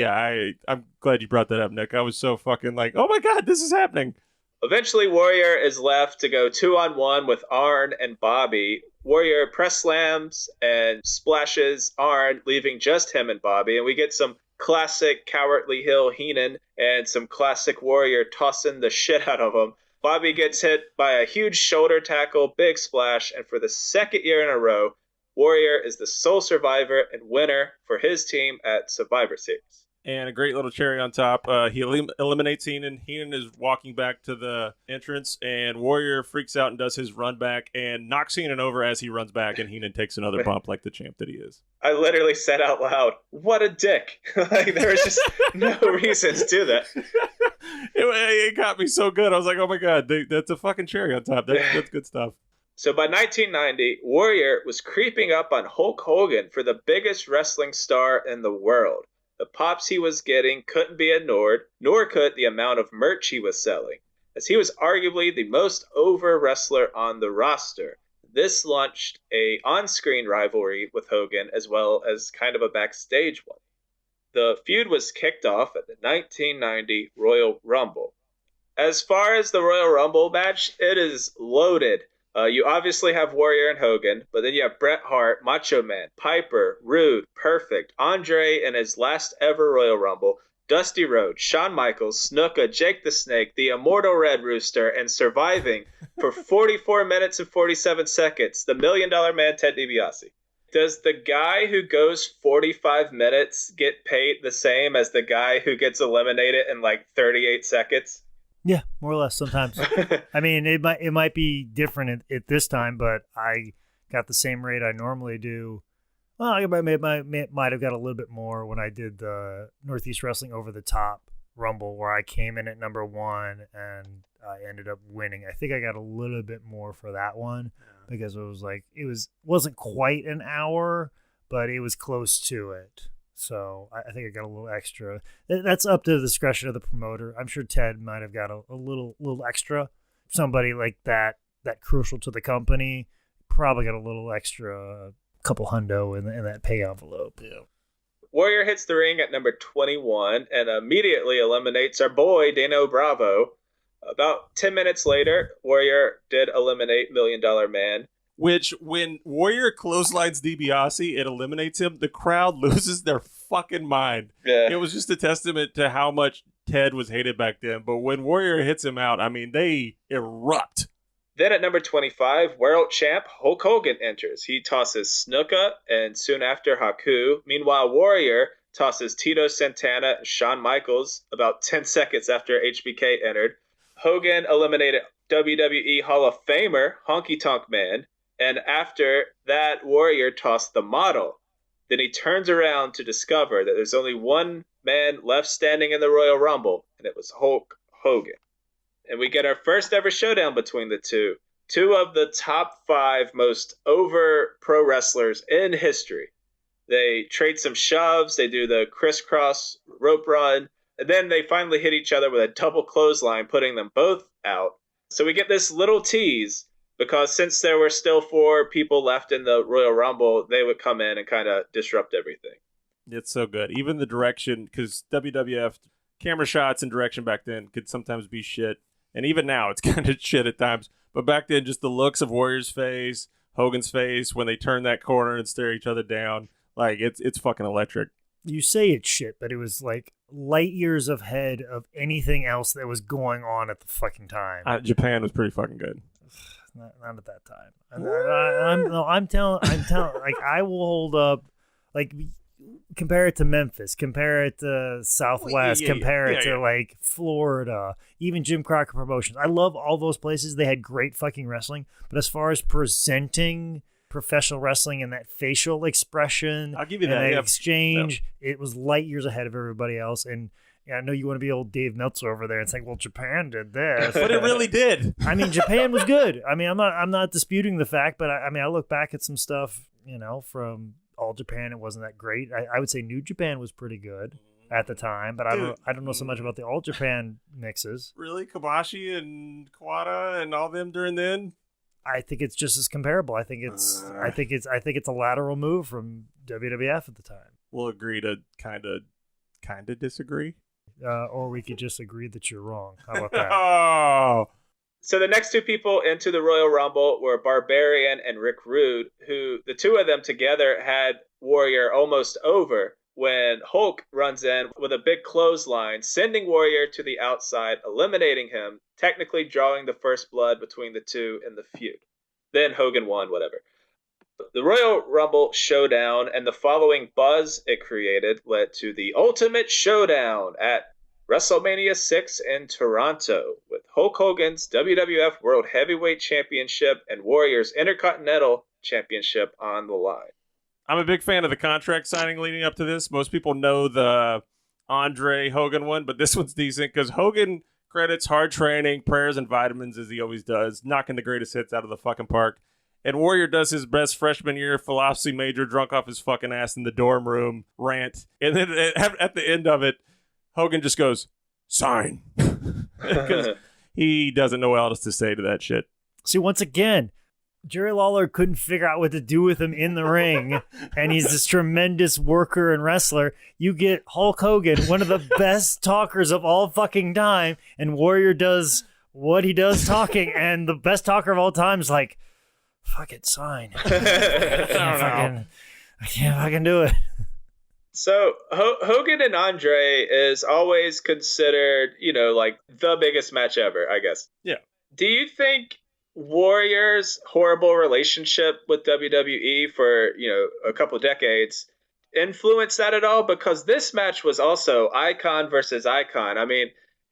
I'm glad you brought that up, Nick. I was so fucking like, oh, my God, this is happening. Eventually, Warrior is left to go 2-on-1 with Arn and Bobby. Warrior press slams and splashes Arn, leaving just him and Bobby, and we get some classic Cowardly Hill Heenan and some classic Warrior tossing the shit out of him. Bobby gets hit by a huge shoulder tackle, big splash, and for the second year in a row, Warrior is the sole survivor and winner for his team at Survivor Series. And a great little cherry on top. He eliminates Heenan. Heenan is walking back to the entrance, and Warrior freaks out and does his run back and knocks Heenan over as he runs back, and Heenan takes another bump like the champ that he is. I literally said out loud, what a dick. There was just no reason to do that. It got me so good. I was like, oh my God, that's a fucking cherry on top. That's good stuff. So by 1990, Warrior was creeping up on Hulk Hogan for the biggest wrestling star in the world. The pops he was getting couldn't be ignored, nor could the amount of merch he was selling, as he was arguably the most over wrestler on the roster. This launched a on-screen rivalry with Hogan, as well as kind of a backstage one. The feud was kicked off at the 1990 Royal Rumble. As far as the Royal Rumble match, it is loaded. You obviously have Warrior and Hogan, but then you have Bret Hart, Macho Man, Piper, Rude, Perfect, Andre in his last ever Royal Rumble, Dusty Rhodes, Shawn Michaels, Snuka, Jake the Snake, the Immortal Red Rooster, and surviving for 44 minutes and 47 seconds, the $1 Million Man, Ted DiBiase. Does the guy who goes 45 minutes get paid the same as the guy who gets eliminated in like 38 seconds? Yeah, more or less sometimes. I mean, it might be different at this time, but I got the same rate I normally do. Well, I might have got a little bit more when I did the Northeast Wrestling Over the Top Rumble, where I came in at number 1 and I ended up winning. I think I got a little bit more for that one because it wasn't quite an hour, but it was close to it. So I think I got a little extra. That's up to the discretion of the promoter. I'm sure Ted might have got a little extra. Somebody like that crucial to the company probably got a little extra, couple hundo in that pay envelope. Yeah. Warrior hits the ring at number 21 and immediately eliminates our boy Dano Bravo. About 10 minutes later, Warrior did eliminate $1 Million Man. Which, when Warrior clotheslines DiBiase, it eliminates him, the crowd loses their fucking mind. Yeah. It was just a testament to how much Ted was hated back then. But when Warrior hits him out, I mean, they erupt. Then at number 25, world champ Hulk Hogan enters. He tosses Snuka and soon after Haku. Meanwhile, Warrior tosses Tito Santana and Shawn Michaels about 10 seconds after HBK entered. Hogan eliminated WWE Hall of Famer Honky Tonk Man. And after that, Warrior tossed the Model. Then he turns around to discover that there's only one man left standing in the Royal Rumble, and it was Hulk Hogan. And we get our first ever showdown between the two. Two of the top 5 most over pro wrestlers in history. They trade some shoves, they do the crisscross rope run, and then they finally hit each other with a double clothesline, putting them both out. So we get this little tease, because since there were still 4 people left in the Royal Rumble, they would come in and kind of disrupt everything. It's so good. Even the direction, because WWF camera shots and direction back then could sometimes be shit. And even now, it's kind of shit at times. But back then, just the looks of Warrior's face, Hogan's face, when they turn that corner and stare each other down, like, it's fucking electric. You say it's shit, but it was like light years ahead of anything else that was going on at the fucking time. Japan was pretty fucking good. Not at that time. I'm telling, like, I will hold up, like, compare it to Memphis, compare it to Southwest, compare it to like Florida, even Jim Crockett Promotions. I love all those places. They had great fucking wrestling, but as far as presenting professional wrestling and that facial expression, I'll give you that exchange, it was light years ahead of everybody else. And yeah, I know you want to be old Dave Meltzer over there and say, well, Japan did this. But it really did. I mean, Japan was good. I mean, I'm not disputing the fact, but I mean, I look back at some stuff, from All Japan. It wasn't that great. I would say New Japan was pretty good at the time, but I don't know so much about the All Japan mixes. Really? Kobashi and Kawada and all them during then? I think it's just as comparable. I think it's a lateral move from WWF at the time. We'll agree to kind of disagree. Or we could just agree that you're wrong. How about that? Oh. So the next 2 people into the Royal Rumble were Barbarian and Rick Rude, who the 2 of them together had Warrior almost over when Hulk runs in with a big clothesline, sending Warrior to the outside, eliminating him, technically drawing the first blood between the 2 in the feud. Then Hogan won, whatever. The Royal Rumble showdown and the following buzz it created led to the Ultimate Showdown at WrestleMania 6 in Toronto, with Hulk Hogan's WWF World Heavyweight Championship and Warrior's Intercontinental Championship on the line. I'm a big fan of the contract signing leading up to this. Most people know the Andre Hogan one, but this one's decent because Hogan credits hard training, prayers, and vitamins, as he always does, knocking the greatest hits out of the fucking park. And Warrior does his best freshman year philosophy major, drunk off his fucking ass in the dorm room rant. And then at the end of it, Hogan just goes, sign. Because he doesn't know what else to say to that shit. See, once again, Jerry Lawler couldn't figure out what to do with him in the ring, and he's this tremendous worker and wrestler. You get Hulk Hogan, one of the best talkers of all fucking time, and Warrior does what he does talking, and the best talker of all time is like, fuck it, sign. I can't fucking do it. So Hogan and Andre is always considered, like the biggest match ever, I guess. Yeah. Do you think Warrior's horrible relationship with WWE for, a couple decades influenced that at all? Because this match was also icon versus icon. I mean,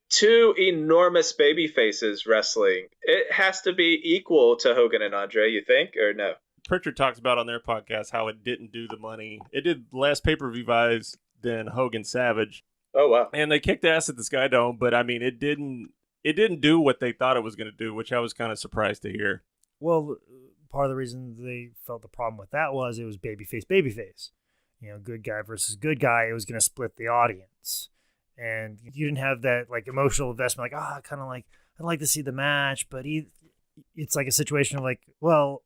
2 enormous baby faces wrestling. It has to be equal to Hogan and Andre, you think, or no? Pritchard talks about on their podcast how it didn't do the money. It did less pay-per-view buys than Hogan Savage. Oh, wow. And they kicked ass at the Sky Dome, but I mean, it didn't do what they thought it was going to do, which I was kind of surprised to hear. Well, part of the reason they felt the problem with that was it was babyface. Good guy versus good guy. It was going to split the audience. And you didn't have that like emotional investment, like, I'd like to see the match, but it's like a situation of like, well,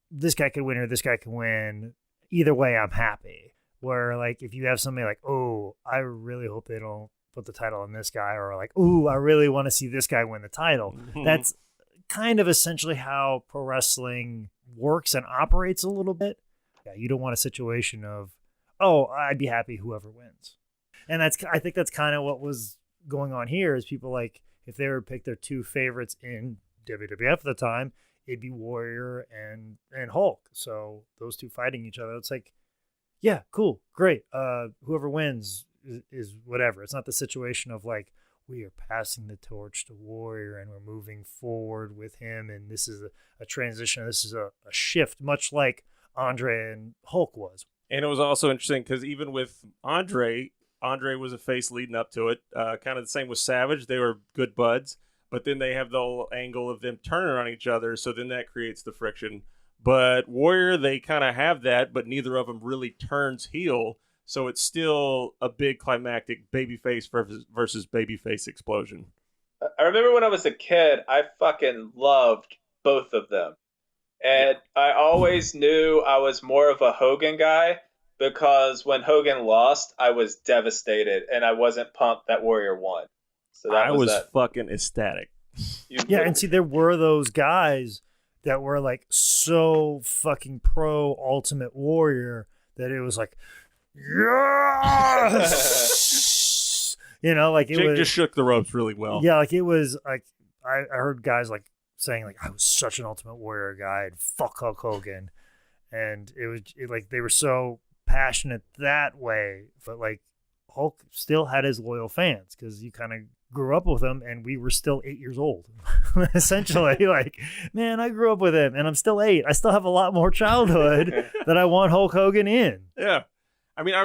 this guy could win or this guy can win. Either way, I'm happy. Where like if you have somebody like, oh, I really hope they don't put the title on this guy, or like, ooh, I really want to see this guy win the title. Mm-hmm. That's kind of essentially how pro wrestling works and operates a little bit. Yeah, you don't want a situation of, oh, I'd be happy whoever wins. And I think that's kind of what was going on here is people like, if they were to pick their 2 favorites in WWF at the time, it'd be Warrior and Hulk. So those 2 fighting each other, it's like, yeah, cool, great. Whoever wins is whatever. It's not the situation of like, we are passing the torch to Warrior and we're moving forward with him. And this is a transition. This is a shift, much like Andre and Hulk was. And it was also interesting because even with Andre was a face leading up to it. Kind of the same with Savage. They were good buds, but then they have the whole angle of them turning on each other, so then that creates the friction. But Warrior, they kind of have that, but neither of them really turns heel, so it's still a big climactic babyface versus babyface explosion. I remember when I was a kid, I fucking loved both of them. And I always knew I was more of a Hogan guy because when Hogan lost, I was devastated and I wasn't pumped that Warrior won. So that I was that. fucking ecstatic. Yeah, and see, there were those guys that were like so fucking pro Ultimate Warrior that it was like, yes! You know, like it Jake was just shook the ropes really well. Yeah, like it was like I heard guys like saying like I was such an Ultimate Warrior guy and fuck Hulk Hogan, and like they were so passionate that way, but like Hulk still had his loyal fans because you kind of grew up with him, and we were still 8 years old, essentially. Like, man, I grew up with him, and I'm still 8. I still have a lot more childhood that I want Hulk Hogan in. Yeah. I mean, I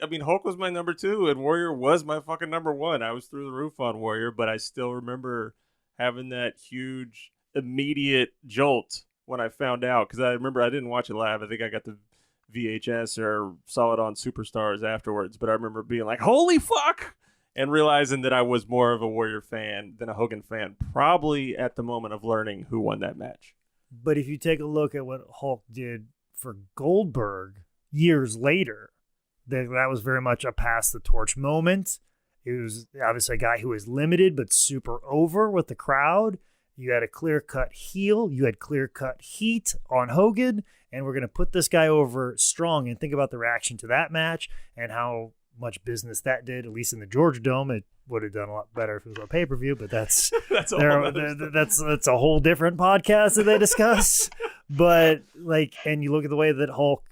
mean, Hulk was my number 2 and Warrior was my fucking number 1. I was through the roof on Warrior, but I still remember having that huge immediate jolt when I found out, because I remember I didn't watch it live. I think I got the VHS or saw it on Superstars afterwards, but I remember being like, holy fuck, and realizing that I was more of a Warrior fan than a Hogan fan, probably at the moment of learning who won that match. But if you take a look at what Hulk did for Goldberg years later, that was very much a pass the torch moment. It was obviously a guy who was limited but super over with the crowd. You had a clear-cut heel. You had clear-cut heat on Hogan, and we're going to put this guy over strong. And think about the reaction to that match and how much business that did, at least in the Georgia Dome. It would have done a lot better if it was on pay-per-view, but that's that's a whole different podcast that they discuss. But like, and you look at the way that Hulk,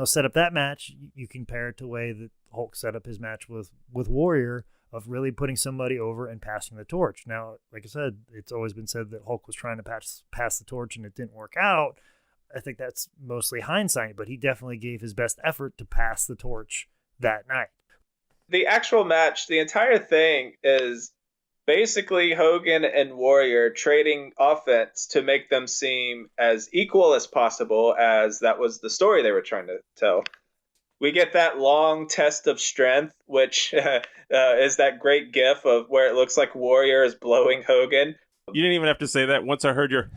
set up that match. You compare it to the way that Hulk set up his match with Warrior, of really putting somebody over and passing the torch. Now, like I said, it's always been said that Hulk was trying to pass the torch and it didn't work out. I think that's mostly hindsight, but he definitely gave his best effort to pass the torch that night. The actual match, the entire thing is basically Hogan and Warrior trading offense to make them seem as equal as possible, as that was the story they were trying to tell. We get that long test of strength, which is that great gif of where it looks like Warrior is blowing Hogan. You didn't even have to say that. Once I heard your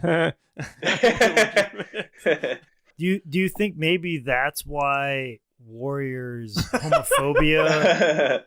Do you think maybe that's why Warrior's homophobia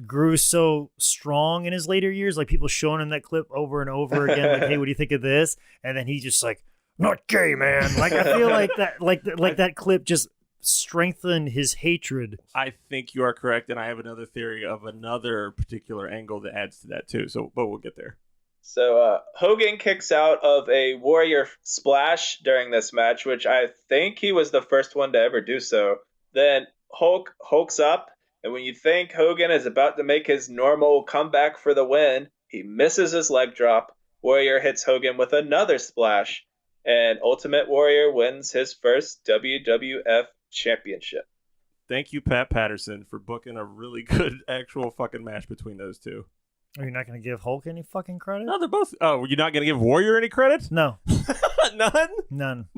grew so strong in his later years? Like, people showing him that clip over and over again, like, hey, what do you think of this? And then he just like, not gay, man. Like, I feel like that, like that clip just strengthen his hatred. I think you are correct, and I have another theory of another particular angle that adds to that too. So, but we'll get there. So Hogan kicks out of a Warrior splash during this match, which I think he was the first one to ever do so. Then Hulk hulks up, and when you think Hogan is about to make his normal comeback for the win, he misses his leg drop. Warrior hits Hogan with another splash, and Ultimate Warrior wins his first WWF Championship. Thank you, Pat Patterson, for booking a really good actual fucking match between those two. Are you not going to give Hulk any fucking credit? No, they're both. Oh, you're not going to give Warrior any credit? No. None? 0.0?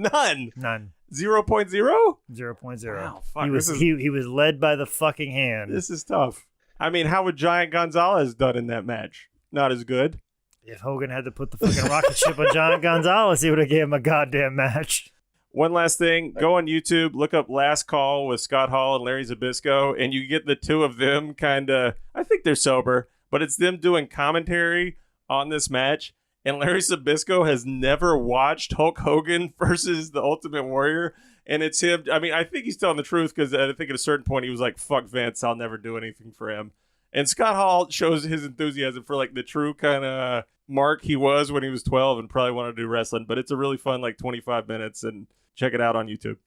0.0. Wow, fuck, he was led by the fucking hand. This is tough. I mean, how would Giant Gonzalez done in that match? Not as good. If Hogan had to put the fucking rocket ship on Giant Gonzalez, he would have gave him a goddamn match. One last thing, go on YouTube, look up Last Call with Scott Hall and Larry Zbyszko, and you get the two of them kind of, I think they're sober, but it's them doing commentary on this match. And Larry Zbyszko has never watched Hulk Hogan versus the Ultimate Warrior. And it's him. I mean, I think he's telling the truth, because I think at a certain point he was like, fuck Vince, I'll never do anything for him. And Scott Hall shows his enthusiasm for like the true kind of mark he was when he was 12 and probably wanted to do wrestling. But it's a really fun, like 25 minutes, and check it out on YouTube.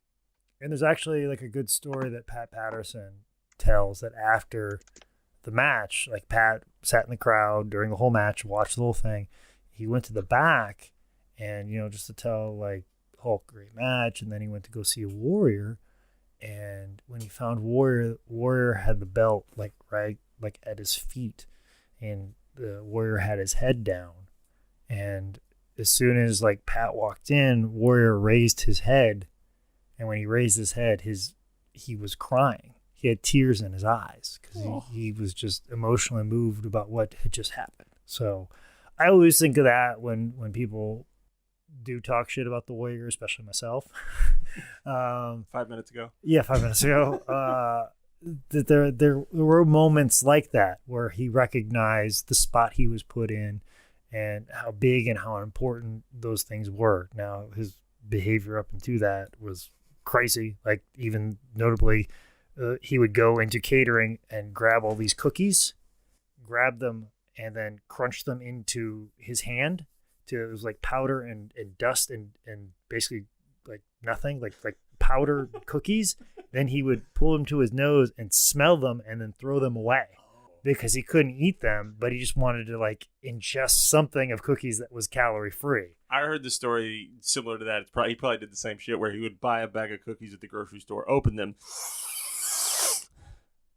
And there's actually like a good story that Pat Patterson tells, that after the match, like Pat sat in the crowd during the whole match, watched the whole thing. He went to the back and, just to tell like Hulk, great match. And then he went to go see a Warrior, And when he found Warrior, Warrior had the belt like right like at his feet, and the Warrior had his head down. And as soon as like Pat walked in, Warrior raised his head, and when he raised his head, he was crying. He had tears in his eyes because he was just emotionally moved about what had just happened. So I always think of that when people do talk shit about the Warrior, especially myself. 5 minutes ago. Yeah, 5 minutes ago. That there were moments like that where he recognized the spot he was put in and how big and how important those things were. Now, his behavior up into that was crazy. Like, even notably, he would go into catering and grab all these cookies, grab them, and then crunch them into his hand. It was like powder and dust and basically like nothing, like powder cookies. Then he would pull them to his nose and smell them and then throw them away because he couldn't eat them, but he just wanted to like ingest something of cookies that was calorie free. I heard the story similar to that. He probably did the same shit where he would buy a bag of cookies at the grocery store, open them,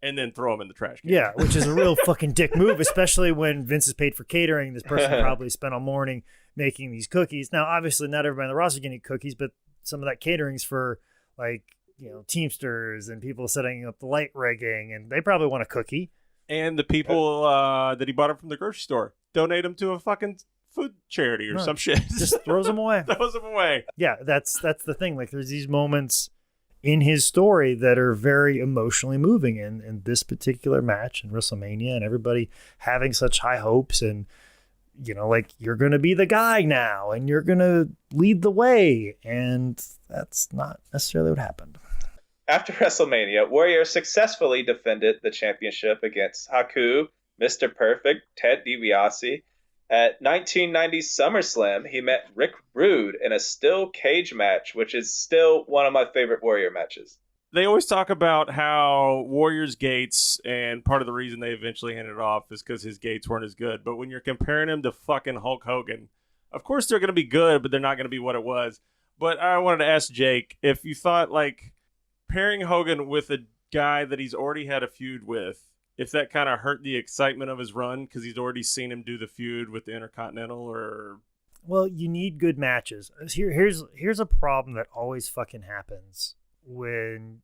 and then throw them in the trash can. Yeah, which is a real fucking dick move, especially when Vince is paid for catering. This person probably spent all morning making these cookies. Now, obviously, not everybody on the roster can eat cookies, but some of that catering's for, like, you know, Teamsters and people setting up the light rigging, and they probably want a cookie. And the people that he bought them from the grocery store, donate them to a fucking food charity or some shit. Just throws them away. Throws them away. Yeah, that's the thing. Like, there's these moments in his story that are very emotionally moving in this particular match in WrestleMania, and everybody having such high hopes and, you know, like, you're going to be the guy now and you're going to lead the way. And that's not necessarily what happened. After WrestleMania, Warrior successfully defended the championship against Haku, Mr. Perfect, Ted DiBiase. At 1990 SummerSlam, he met Rick Rude in a steel cage match, which is still one of my favorite Warrior matches. They always talk about how Warrior's gates, and part of the reason they eventually handed it off is because his gates weren't as good. But when you're comparing him to fucking Hulk Hogan, of course they're going to be good, but they're not going to be what it was. But I wanted to ask Jake if you thought, like, pairing Hogan with a guy that he's already had a feud with, if that kind of hurt the excitement of his run because he's already seen him do the feud with the Intercontinental, or... Well, you need good matches. Here's a problem that always fucking happens when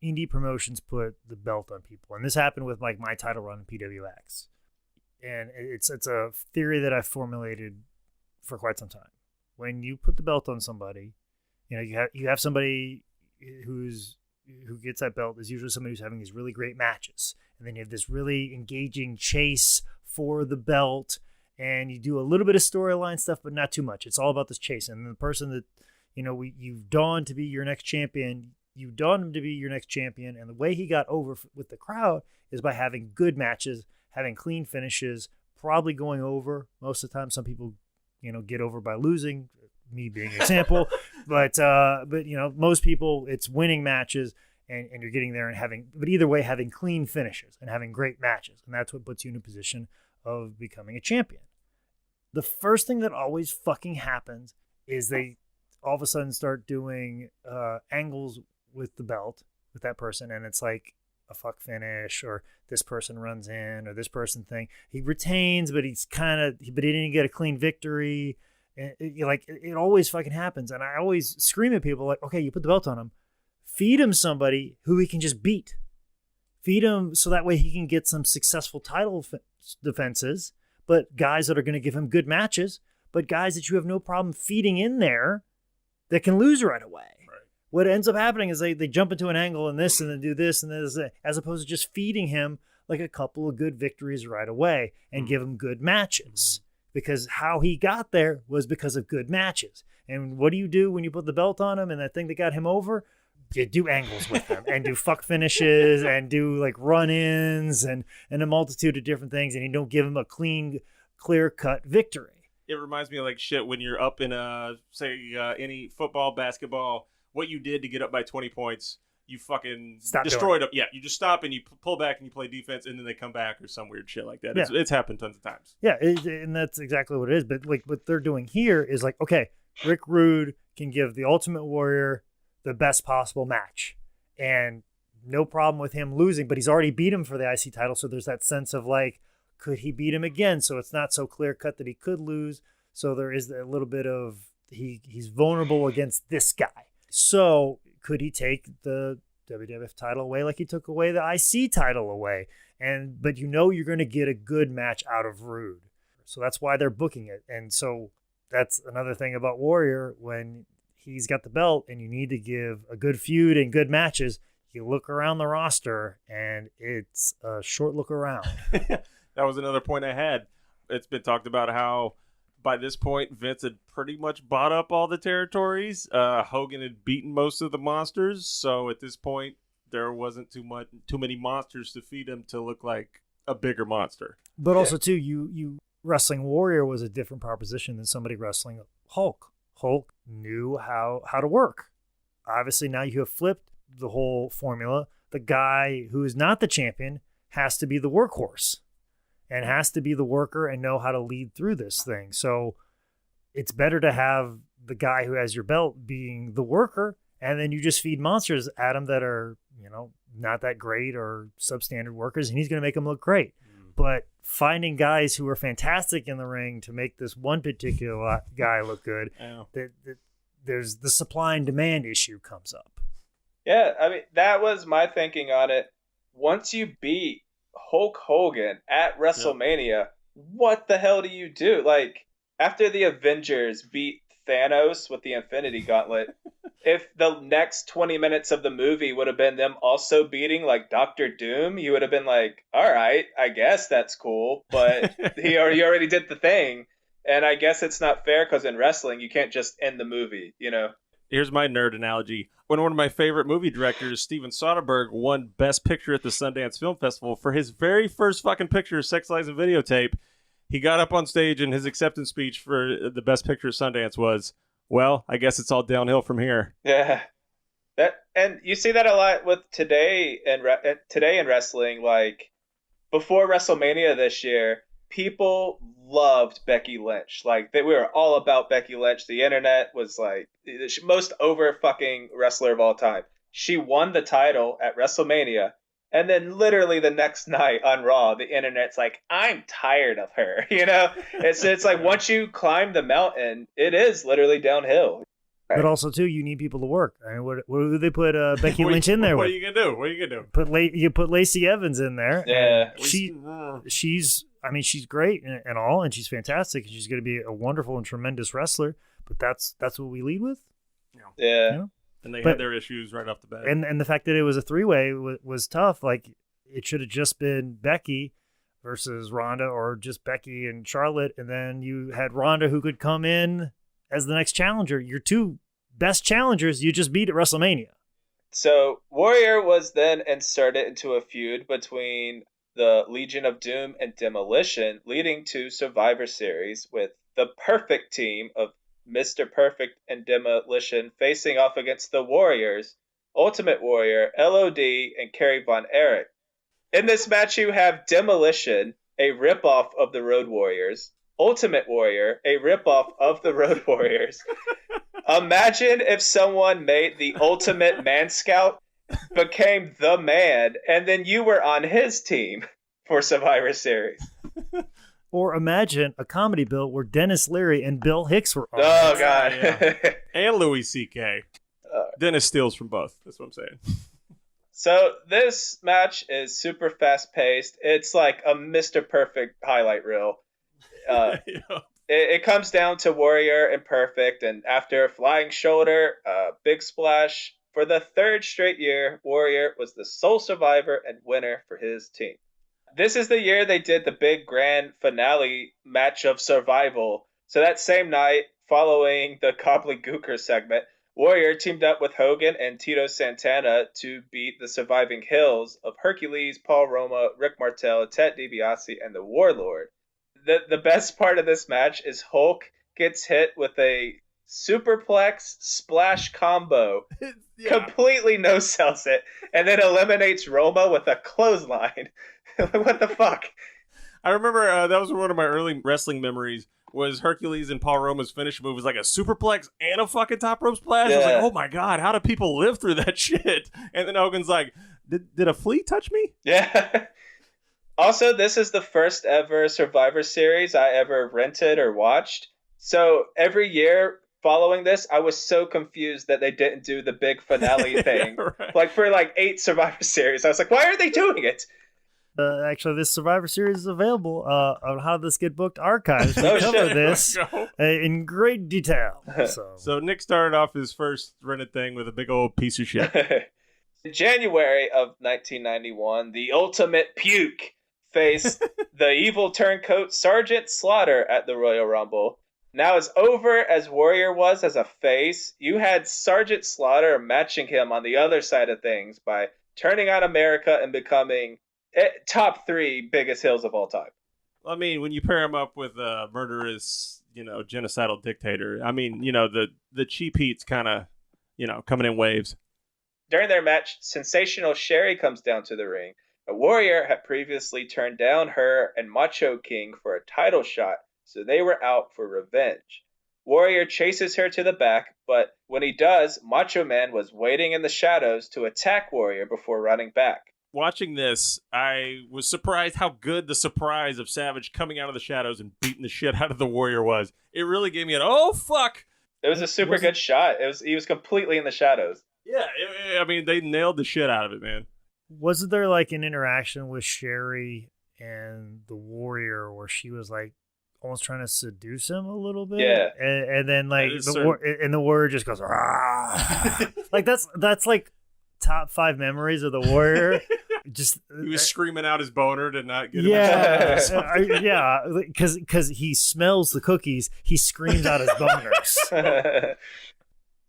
indie promotions put the belt on people. And this happened with, like, my title run in PWX. And it's a theory that I've formulated for quite some time. When you put the belt on somebody, you know, you have somebody who gets that belt is usually somebody who's having these really great matches. And then you have this really engaging chase for the belt, and you do a little bit of storyline stuff, but not too much. It's all about this chase. And the person that, you know, you've donned to be your next champion, you donned him to be your next champion. And the way he got over with the crowd is by having good matches, having clean finishes, probably going over most of the time. Some people, you know, get over by losing, me being an example, but you know, most people, it's winning matches. And you're getting there and but either way, having clean finishes and having great matches. And that's what puts you in a position of becoming a champion. The first thing that always fucking happens is they all of a sudden start doing angles with the belt with that person. And it's like a fuck finish, or this person runs in, or this person thing. He retains, but he didn't get a clean victory. And it always fucking happens. And I always scream at people like, okay, you put the belt on him. Feed him somebody who he can just beat. Feed him so that way he can get some successful title defenses, but guys that are going to give him good matches, but guys that you have no problem feeding in there that can lose right away. Right. What ends up happening is they jump into an angle and this and then do this and this, as opposed to just feeding him like a couple of good victories right away and give him good matches. Because how he got there was because of good matches. And what do you do when you put the belt on him and that thing that got him over? You do angles with them and do fuck finishes and do like run-ins and a multitude of different things, and you don't give them a clean, clear-cut victory. It reminds me of like shit when you're up in any football, basketball, what you did to get up by 20 points, you fucking destroyed them. Yeah, you just stop and you pull back and you play defense, and then they come back or some weird shit like that. Yeah. It's happened tons of times. Yeah, and that's exactly what it is. But like what they're doing here is like, okay, Rick Rude can give the Ultimate Warrior the best possible match. and no problem with him losing, but he's already beat him for the IC title. So there's that sense of like, could he beat him again? So it's not so clear cut that he could lose. So there is a little bit of he's vulnerable against this guy. So could he take the WWF title away like he took away the IC title away? But you're going to get a good match out of Rude. So that's why they're booking it. And so that's another thing about Warrior. When he's got the belt and you need to give a good feud and good matches, you look around the roster and it's a short look around. That was another point I had. It's been talked about how by this point Vince had pretty much bought up all the territories. Hogan had beaten most of the monsters, so at this point there wasn't too many monsters to feed him to look like a bigger monster. But also too, you wrestling Warrior was a different proposition than somebody wrestling Hulk. Hulk knew how to work. Obviously now you have flipped the whole formula. The guy who is not the champion has to be the workhorse and has to be the worker and know how to lead through this thing. So it's better to have the guy who has your belt being the worker, and then you just feed monsters at him that are, not that great or substandard workers, and he's going to make them look great. But finding guys who are fantastic in the ring to make this one particular guy look good, there's the supply and demand issue comes up. Yeah, I mean, that was my thinking on it. Once you beat Hulk Hogan at WrestleMania, what the hell do you do? Like, after the Avengers beat Thanos with the Infinity Gauntlet, if the next 20 minutes of the movie would have been them also beating like Doctor Doom, you would have been like, all right, I guess that's cool, but he already did the thing. And I guess it's not fair because in wrestling, you can't just end the movie, Here's my nerd analogy. When one of my favorite movie directors, Steven Soderbergh, won Best Picture at the Sundance Film Festival for his very first fucking picture, Sex, Lies, and Videotape, he got up on stage and his acceptance speech for the Best Picture at Sundance was, well, I guess it's all downhill from here. Yeah. And you see that a lot with today in wrestling. Like, before WrestleMania this year, people loved Becky Lynch. Like, we were all about Becky Lynch. The internet was like the most over fucking wrestler of all time. She won the title at WrestleMania, and then literally the next night on Raw, the internet's like, I'm tired of her. It's like once you climb the mountain, it is literally downhill. But also too, you need people to work. I mean, what do they put Becky Lynch in there? What are you gonna do? What are you gonna do? You put Lacey Evans in there. Yeah, she's great and all, and she's fantastic, and she's going to be a wonderful and tremendous wrestler. But that's what we lead with. Yeah. And they had their issues right off the bat. And the fact that it was a 3-way was tough. Like, it should have just been Becky versus Ronda, or just Becky and Charlotte, and then you had Ronda who could come in as the next challenger. Your two best challengers you just beat at WrestleMania. So Warrior was then inserted into a feud between the Legion of Doom and Demolition, leading to Survivor Series with the perfect team of Mr. Perfect and Demolition facing off against the Warriors, Ultimate Warrior, LOD, and Kerry Von Erich. In this match, you have Demolition, a ripoff of the Road Warriors, Ultimate Warrior, a ripoff of the Road Warriors. Imagine if someone made the Ultimate Man Scout, became the man, and then you were on his team for Survivor Series. Or imagine a comedy bill where Dennis Leary and Bill Hicks were on. Oh, God. Yeah. And Louis C.K. Dennis steals from both. That's what I'm saying. So this match is super fast-paced. It's like a Mr. Perfect highlight reel. It comes down to Warrior and Perfect, and after a flying shoulder, big splash, for the third straight year, Warrior was the sole survivor and winner for his team. This is the year they did the big grand finale match of survival. So that same night, following the Gobbledygooker segment, Warrior teamed up with Hogan and Tito Santana to beat the surviving Hills of Hercules, Paul Roma, Rick Martel, Ted DiBiase, and the Warlord. The best part of this match is Hulk gets hit with a superplex splash combo, completely no-sells it, and then eliminates Roma with a clothesline. What the fuck? I remember that was one of my early wrestling memories was Hercules and Paul Roma's finish move was like a superplex and a fucking top rope splash. I was like, oh my God, how do people live through that shit? And then Hogan's like, did a flea touch me? Yeah. Also, this is the first ever Survivor Series I ever rented or watched. So every year following this, I was so confused that they didn't do the big finale thing. Yeah, right. Like for like 8 Survivor Series. I was like, why are they doing it? Actually, this Survivor Series is available on How This Get Booked archives. We Oh, cover shit. this in great detail. So Nick started off his first rented thing with a big old piece of shit. In January of 1991, the Ultimate Puke faced the evil turncoat Sergeant Slaughter at the Royal Rumble. Now, as over as Warrior was as a face, you had Sergeant Slaughter matching him on the other side of things by turning on America and becoming top 3 biggest heels of all time. I mean, when you pair him up with a murderous, genocidal dictator, I mean, the cheap heat's kind of, coming in waves. During their match, sensational Sherry comes down to the ring. A Warrior had previously turned down her and Macho King for a title shot, so they were out for revenge. Warrior chases her to the back, but when he does, Macho Man was waiting in the shadows to attack Warrior before running back. Watching this, I was surprised how good the surprise of Savage coming out of the shadows and beating the shit out of the Warrior was. It really gave me an, oh, fuck! It was a super good shot. He was completely in the shadows. Yeah, they nailed the shit out of it, man. Wasn't there like an interaction with Sherry and the Warrior where she was like almost trying to seduce him a little bit? Yeah. And then like the Warrior just goes, "Rah!" Like that's like top 5 memories of the Warrior. Just he was screaming out his boner to not get him. Yeah, because he smells the cookies, he screams out his boners.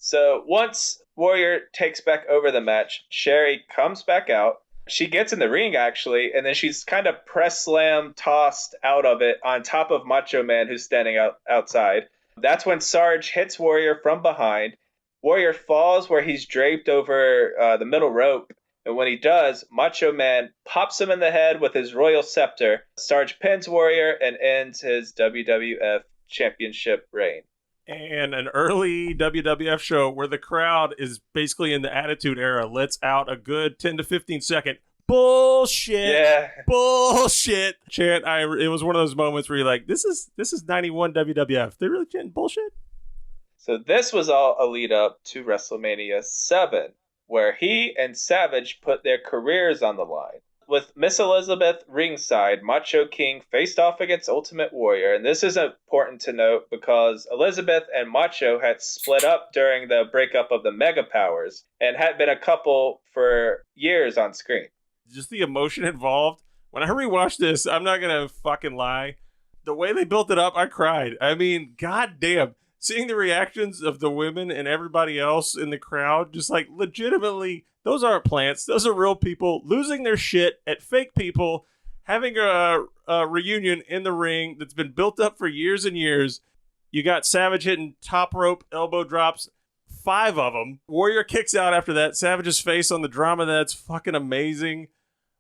So once Warrior takes back over the match, Sherry comes back out. She gets in the ring, actually, and then she's kind of press slam tossed out of it on top of Macho Man, who's standing outside. That's when Sarge hits Warrior from behind. Warrior falls where he's draped over the middle rope, and when he does, Macho Man pops him in the head with his royal scepter. Sarge pins Warrior and ends his WWF Championship reign. And an early WWF show where the crowd is basically in the Attitude Era lets out a good 10 to 15 second bullshit, bullshit chant. It was one of those moments where you're like, this is 91 WWF. They're really chanting bullshit. So this was all a lead up to WrestleMania 7, where he and Savage put their careers on the line. With Miss Elizabeth ringside, Macho King faced off against Ultimate Warrior. And this is important to note because Elizabeth and Macho had split up during the breakup of the Mega Powers and had been a couple for years on screen. Just the emotion involved. When I rewatched this, I'm not going to fucking lie. The way they built it up, I cried. I mean, goddamn. Seeing the reactions of the women and everybody else in the crowd, just like legitimately, those aren't plants. Those are real people losing their shit at fake people, having a reunion in the ring that's been built up for years and years. You got Savage hitting top rope elbow drops, 5 of them. Warrior kicks out after that. Savage's face on the drama, that's fucking amazing.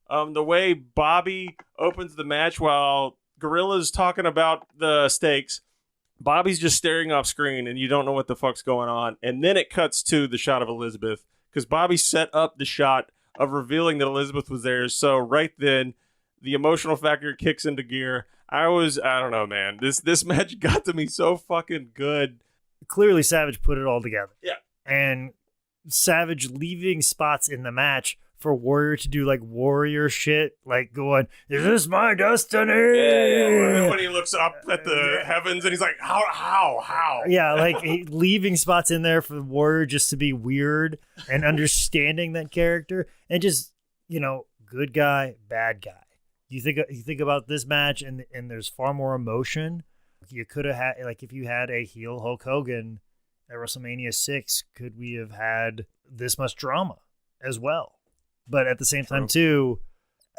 The way Bobby opens the match while Gorilla's talking about the stakes. Bobby's just staring off screen and you don't know what the fuck's going on. And then it cuts to the shot of Elizabeth because Bobby set up the shot of revealing that Elizabeth was there. So right then, the emotional factor kicks into gear. I don't know, man. This match got to me so fucking good. Clearly, Savage put it all together. Yeah. And Savage leaving spots in the match for Warrior to do like Warrior shit, like going, "Is this my destiny?" Yeah. When he looks up at the heavens and he's like, how? Yeah, like leaving spots in there for Warrior just to be weird and understanding that character and just, good guy, bad guy. You think about this match and there's far more emotion. You could have had, like, if you had a heel Hulk Hogan at WrestleMania 6, could we have had this much drama as well? But at the same time, too,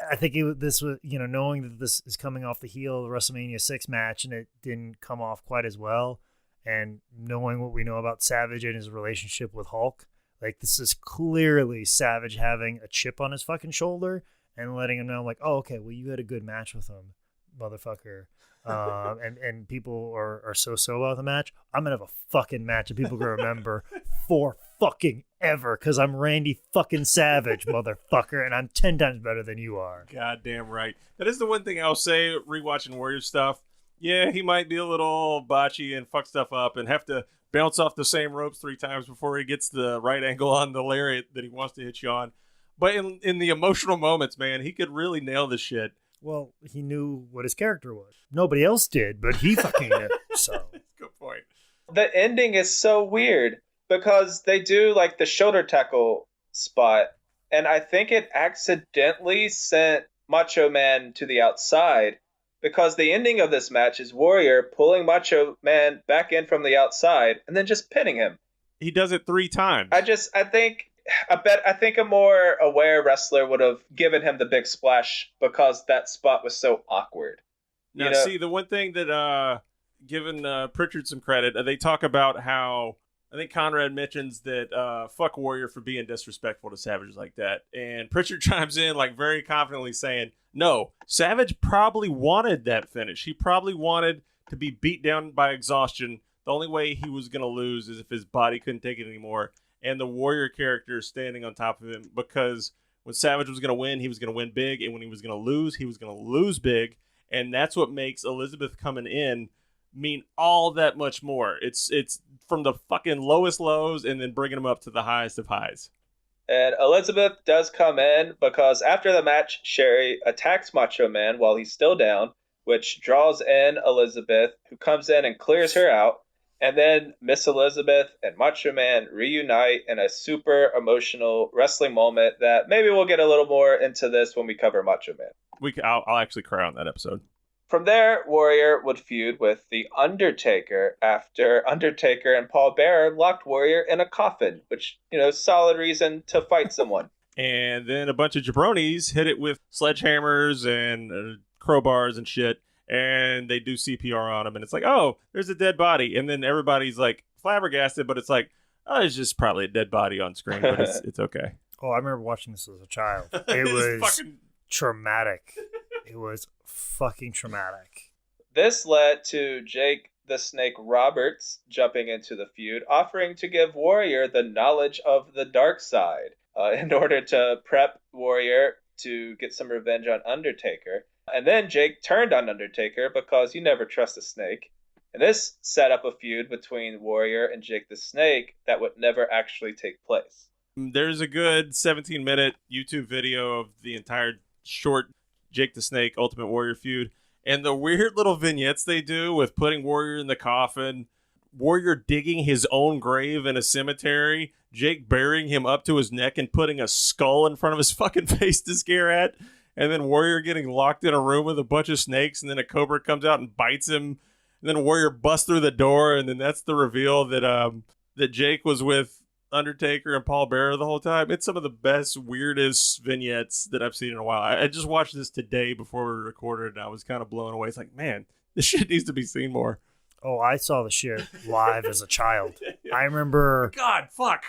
I think this was, knowing that this is coming off the heel of the WrestleMania 6 match and it didn't come off quite as well, and knowing what we know about Savage and his relationship with Hulk, like, this is clearly Savage having a chip on his fucking shoulder and letting him know, like, oh, okay, well, you had a good match with him, motherfucker. and people are so about the match, I'm gonna have a fucking match that people gonna remember for fucking ever, because I'm Randy fucking Savage, motherfucker, and I'm 10 times better than you are. Goddamn right. That is the one thing I'll say, rewatching Warrior stuff. Yeah, he might be a little botchy and fuck stuff up and have to bounce off the same ropes 3 times before he gets the right angle on the lariat that he wants to hit you on. But in the emotional moments, man, he could really nail this shit. Well, he knew what his character was. Nobody else did, but he fucking knew. So, good point. The ending is so weird because they do like the shoulder tackle spot, and I think it accidentally sent Macho Man to the outside, because the ending of this match is Warrior pulling Macho Man back in from the outside and then just pinning him. He does it 3 times. I think a more aware wrestler would have given him the big splash because that spot was so awkward. Now, see, the one thing that, giving Pritchard some credit, they talk about how, I think Conrad mentions that fuck Warrior for being disrespectful to Savage like that. And Pritchard chimes in like very confidently saying, no, Savage probably wanted that finish. He probably wanted to be beat down by exhaustion. The only way he was going to lose is if his body couldn't take it anymore. And the Warrior character is standing on top of him, because when Savage was going to win, he was going to win big. And when he was going to lose, he was going to lose big. And that's what makes Elizabeth coming in mean all that much more. It's from the fucking lowest lows and then bringing them up to the highest of highs. And Elizabeth does come in because after the match, Sherry attacks Macho Man while he's still down, which draws in Elizabeth, who comes in and clears her out. And then Miss Elizabeth and Macho Man reunite in a super emotional wrestling moment that maybe we'll get a little more into this when we cover Macho Man. I'll actually cry on that episode. From there, Warrior would feud with The Undertaker after Undertaker and Paul Bearer locked Warrior in a coffin, which, solid reason to fight someone. And then a bunch of jabronis hit it with sledgehammers and crowbars and shit, and they do CPR on him, and it's like, oh, there's a dead body. And then everybody's like flabbergasted, but it's like, oh, it's just probably a dead body on screen, but it's okay. Oh, I remember watching this as a child. It was traumatic. It was fucking traumatic. This led to Jake the Snake Roberts jumping into the feud, offering to give Warrior the knowledge of the dark side in order to prep Warrior to get some revenge on Undertaker. And then Jake turned on Undertaker because you never trust a snake. And this set up a feud between Warrior and Jake the Snake that would never actually take place. There's a good 17-minute YouTube video of the entire short Jake the Snake Ultimate Warrior feud, and the weird little vignettes they do with putting Warrior in the coffin, Warrior digging his own grave in a cemetery, Jake burying him up to his neck and putting a skull in front of his fucking face to scare at, and then Warrior getting locked in a room with a bunch of snakes, and then a cobra comes out and bites him, and then Warrior busts through the door, and then that's the reveal that that Jake was with Undertaker and Paul Bearer the whole time. It's some of the best, weirdest vignettes that I've seen in a while. I just watched this today before we recorded, and I was kind of blown away. It's like, man, this shit needs to be seen more. Oh, I saw the shit live as a child. I remember... God, fuck.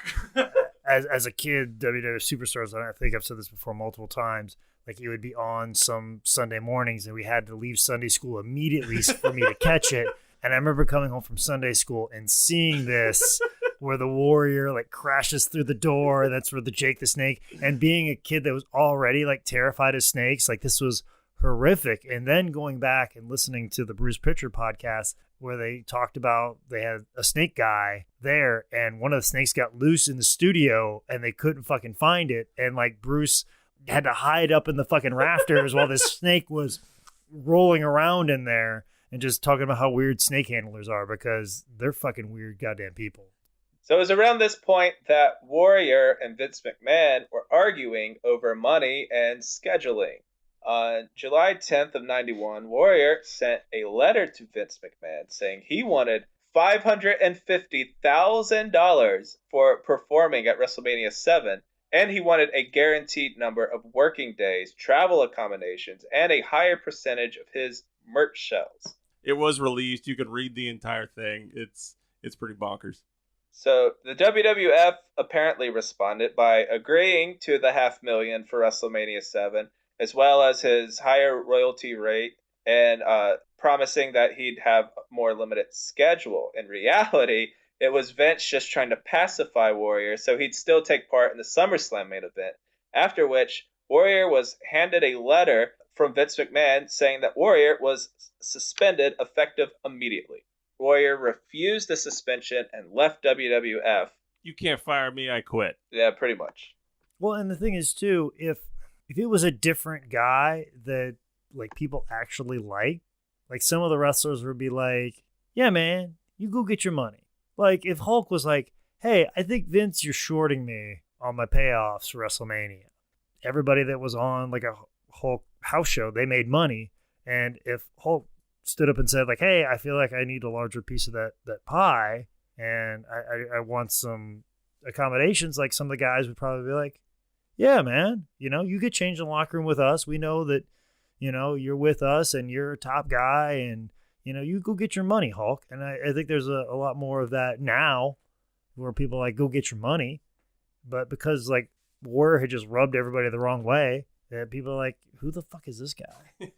as a kid, WWF Superstars, and I think I've said this before multiple times, like it would be on some Sunday mornings, and we had to leave Sunday school immediately for me to catch it. And I remember coming home from Sunday school and seeing this... where the Warrior like crashes through the door. That's where the Jake the Snake, and being a kid that was already like terrified of snakes, like this was horrific. And then going back and listening to the Bruce Pritchard podcast where they talked about they had a snake guy there, and one of the snakes got loose in the studio and they couldn't fucking find it. And like Bruce had to hide up in the fucking rafters while this snake was rolling around in there, and just talking about how weird snake handlers are because they're fucking weird goddamn people. So it was around this point that Warrior and Vince McMahon were arguing over money and scheduling. On July 10th of 91, Warrior sent a letter to Vince McMahon saying he wanted $550,000 for performing at WrestleMania 7, and he wanted a guaranteed number of working days, travel accommodations, and a higher percentage of his merch sales. It was released. You can read the entire thing. It's pretty bonkers. So the WWF apparently responded by agreeing to the $500,000 for WrestleMania 7, as well as his higher royalty rate and promising that he'd have a more limited schedule. In reality, it was Vince just trying to pacify Warrior so he'd still take part in the SummerSlam main event, after which Warrior was handed a letter from Vince McMahon saying that Warrior was suspended effective immediately. Warrior refused the suspension and left WWF. You can't fire me, I quit. Yeah, pretty much. Well, and the thing is too, if it was a different guy that like people actually like some of the wrestlers would be like, yeah, man, you go get your money. Like if Hulk was like, hey, I think Vince, you're shorting me on my payoffs for WrestleMania. Everybody that was on like a Hulk house show, they made money. And if Hulk stood up and said like, hey, I feel like I need a larger piece of that pie and I want some accommodations, like some of the guys would probably be like, yeah, man, you get changed in the locker room with us. We know that, you're with us and you're a top guy and, you go get your money, Hulk. And I think there's a lot more of that now where people like, go get your money. But because like Warrior had just rubbed everybody the wrong way, that people are like, who the fuck is this guy?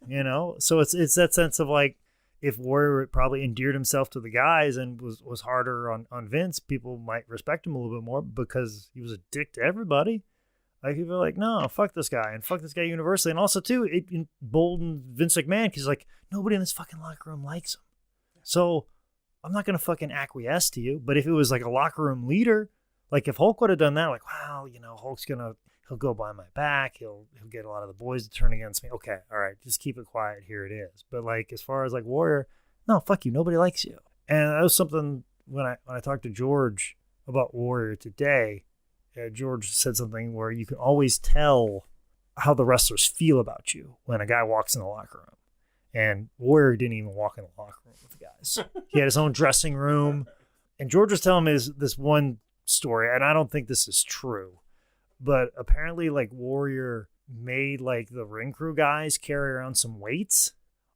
So it's that sense of like, if Warrior probably endeared himself to the guys and was harder on Vince, people might respect him a little bit more because he was a dick to everybody. Like people are like, no, fuck this guy and fuck this guy universally. And also too, it emboldened Vince McMahon because like nobody in this fucking locker room likes him. So I'm not going to fucking acquiesce to you. But if it was like a locker room leader, like if Hulk would have done that, like, wow, Hulk's he'll go behind my back. He'll get a lot of the boys to turn against me. Okay, all right, just keep it quiet. Here it is. But like as far as like Warrior, no, fuck you. Nobody likes you. And that was something when I talked to George about Warrior today. George said something where you can always tell how the wrestlers feel about you when a guy walks in the locker room. And Warrior didn't even walk in the locker room with the guys. He had his own dressing room. And George was telling me this one story, and I don't think this is true. But apparently, like, Warrior made, like, the ring crew guys carry around some weights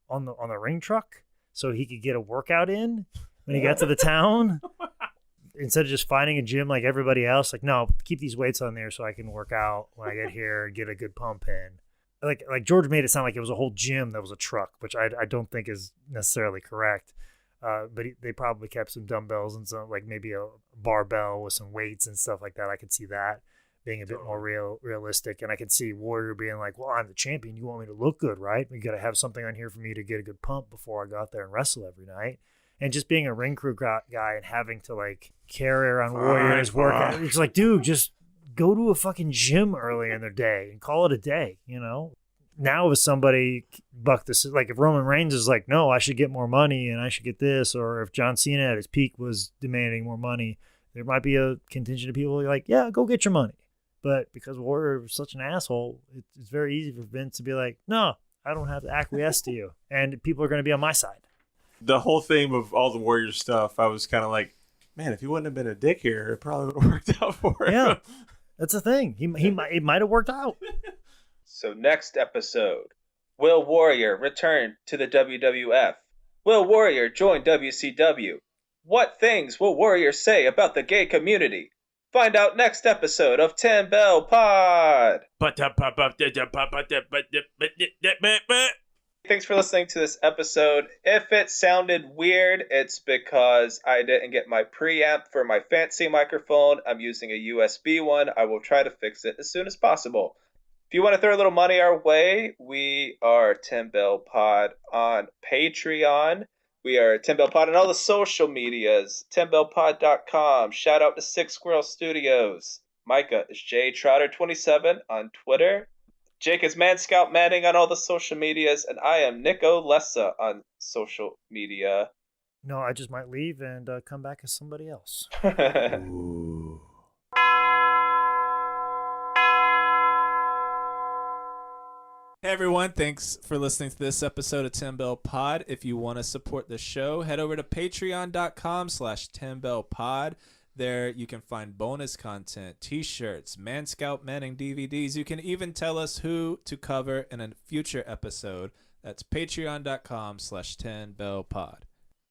on the ring truck so he could get a workout in when he got to the town. Instead of just finding a gym like everybody else, like, no, keep these weights on there so I can work out when I get here and get a good pump in. Like George made it sound like it was a whole gym that was a truck, which I don't think is necessarily correct. But they probably kept some dumbbells and some, like maybe a barbell with some weights and stuff like that. I could see that being a bit more realistic. And I could see Warrior being like, well, I'm the champion. You want me to look good, right? We got to have something on here for me to get a good pump before I go out there and wrestle every night. And just being a ring crew guy and having to like carry around Warrior in his workout. It's like, dude, just go to a fucking gym early in their day and call it a day, Now if somebody bucked this, like if Roman Reigns is like, no, I should get more money and I should get this, or if John Cena at his peak was demanding more money, there might be a contingent of people like, yeah, go get your money. But because Warrior was such an asshole, it's very easy for Vince to be like, no, I don't have to acquiesce to you. And people are going to be on my side. The whole theme of all the Warrior stuff, I was kind of like, man, if he wouldn't have been a dick here, it probably would have worked out for him. Yeah, that's the thing. It might have worked out. So next episode, will Warrior return to the WWF? Will Warrior join WCW? What things will Warrior say about the gay community? Find out next episode of 10 Bell Pod. Thanks for listening to this episode. If it sounded weird, it's because I didn't get my preamp for my fancy microphone. I'm using a USB one. I will try to fix it as soon as possible. If you want to throw a little money our way, we are 10 Bell Pod on Patreon. We are 10 Bell Pod on all the social medias. 10bellpod.com. Shout out to Six Squirrel Studios. Micah is JTrotter27 on Twitter. Jake is Manscout Manning on all the social medias, and I am Nico Lessa on social media. No, I just might leave and come back as somebody else. Ooh. Hey everyone, thanks for listening to this episode of 10 Bell Pod. If you want to support the show, head over to patreon.com/10bellpod. There you can find bonus content, t-shirts, Man Scout Manning DVDs. You can even tell us who to cover in a future episode. That's patreon.com/10bellpod.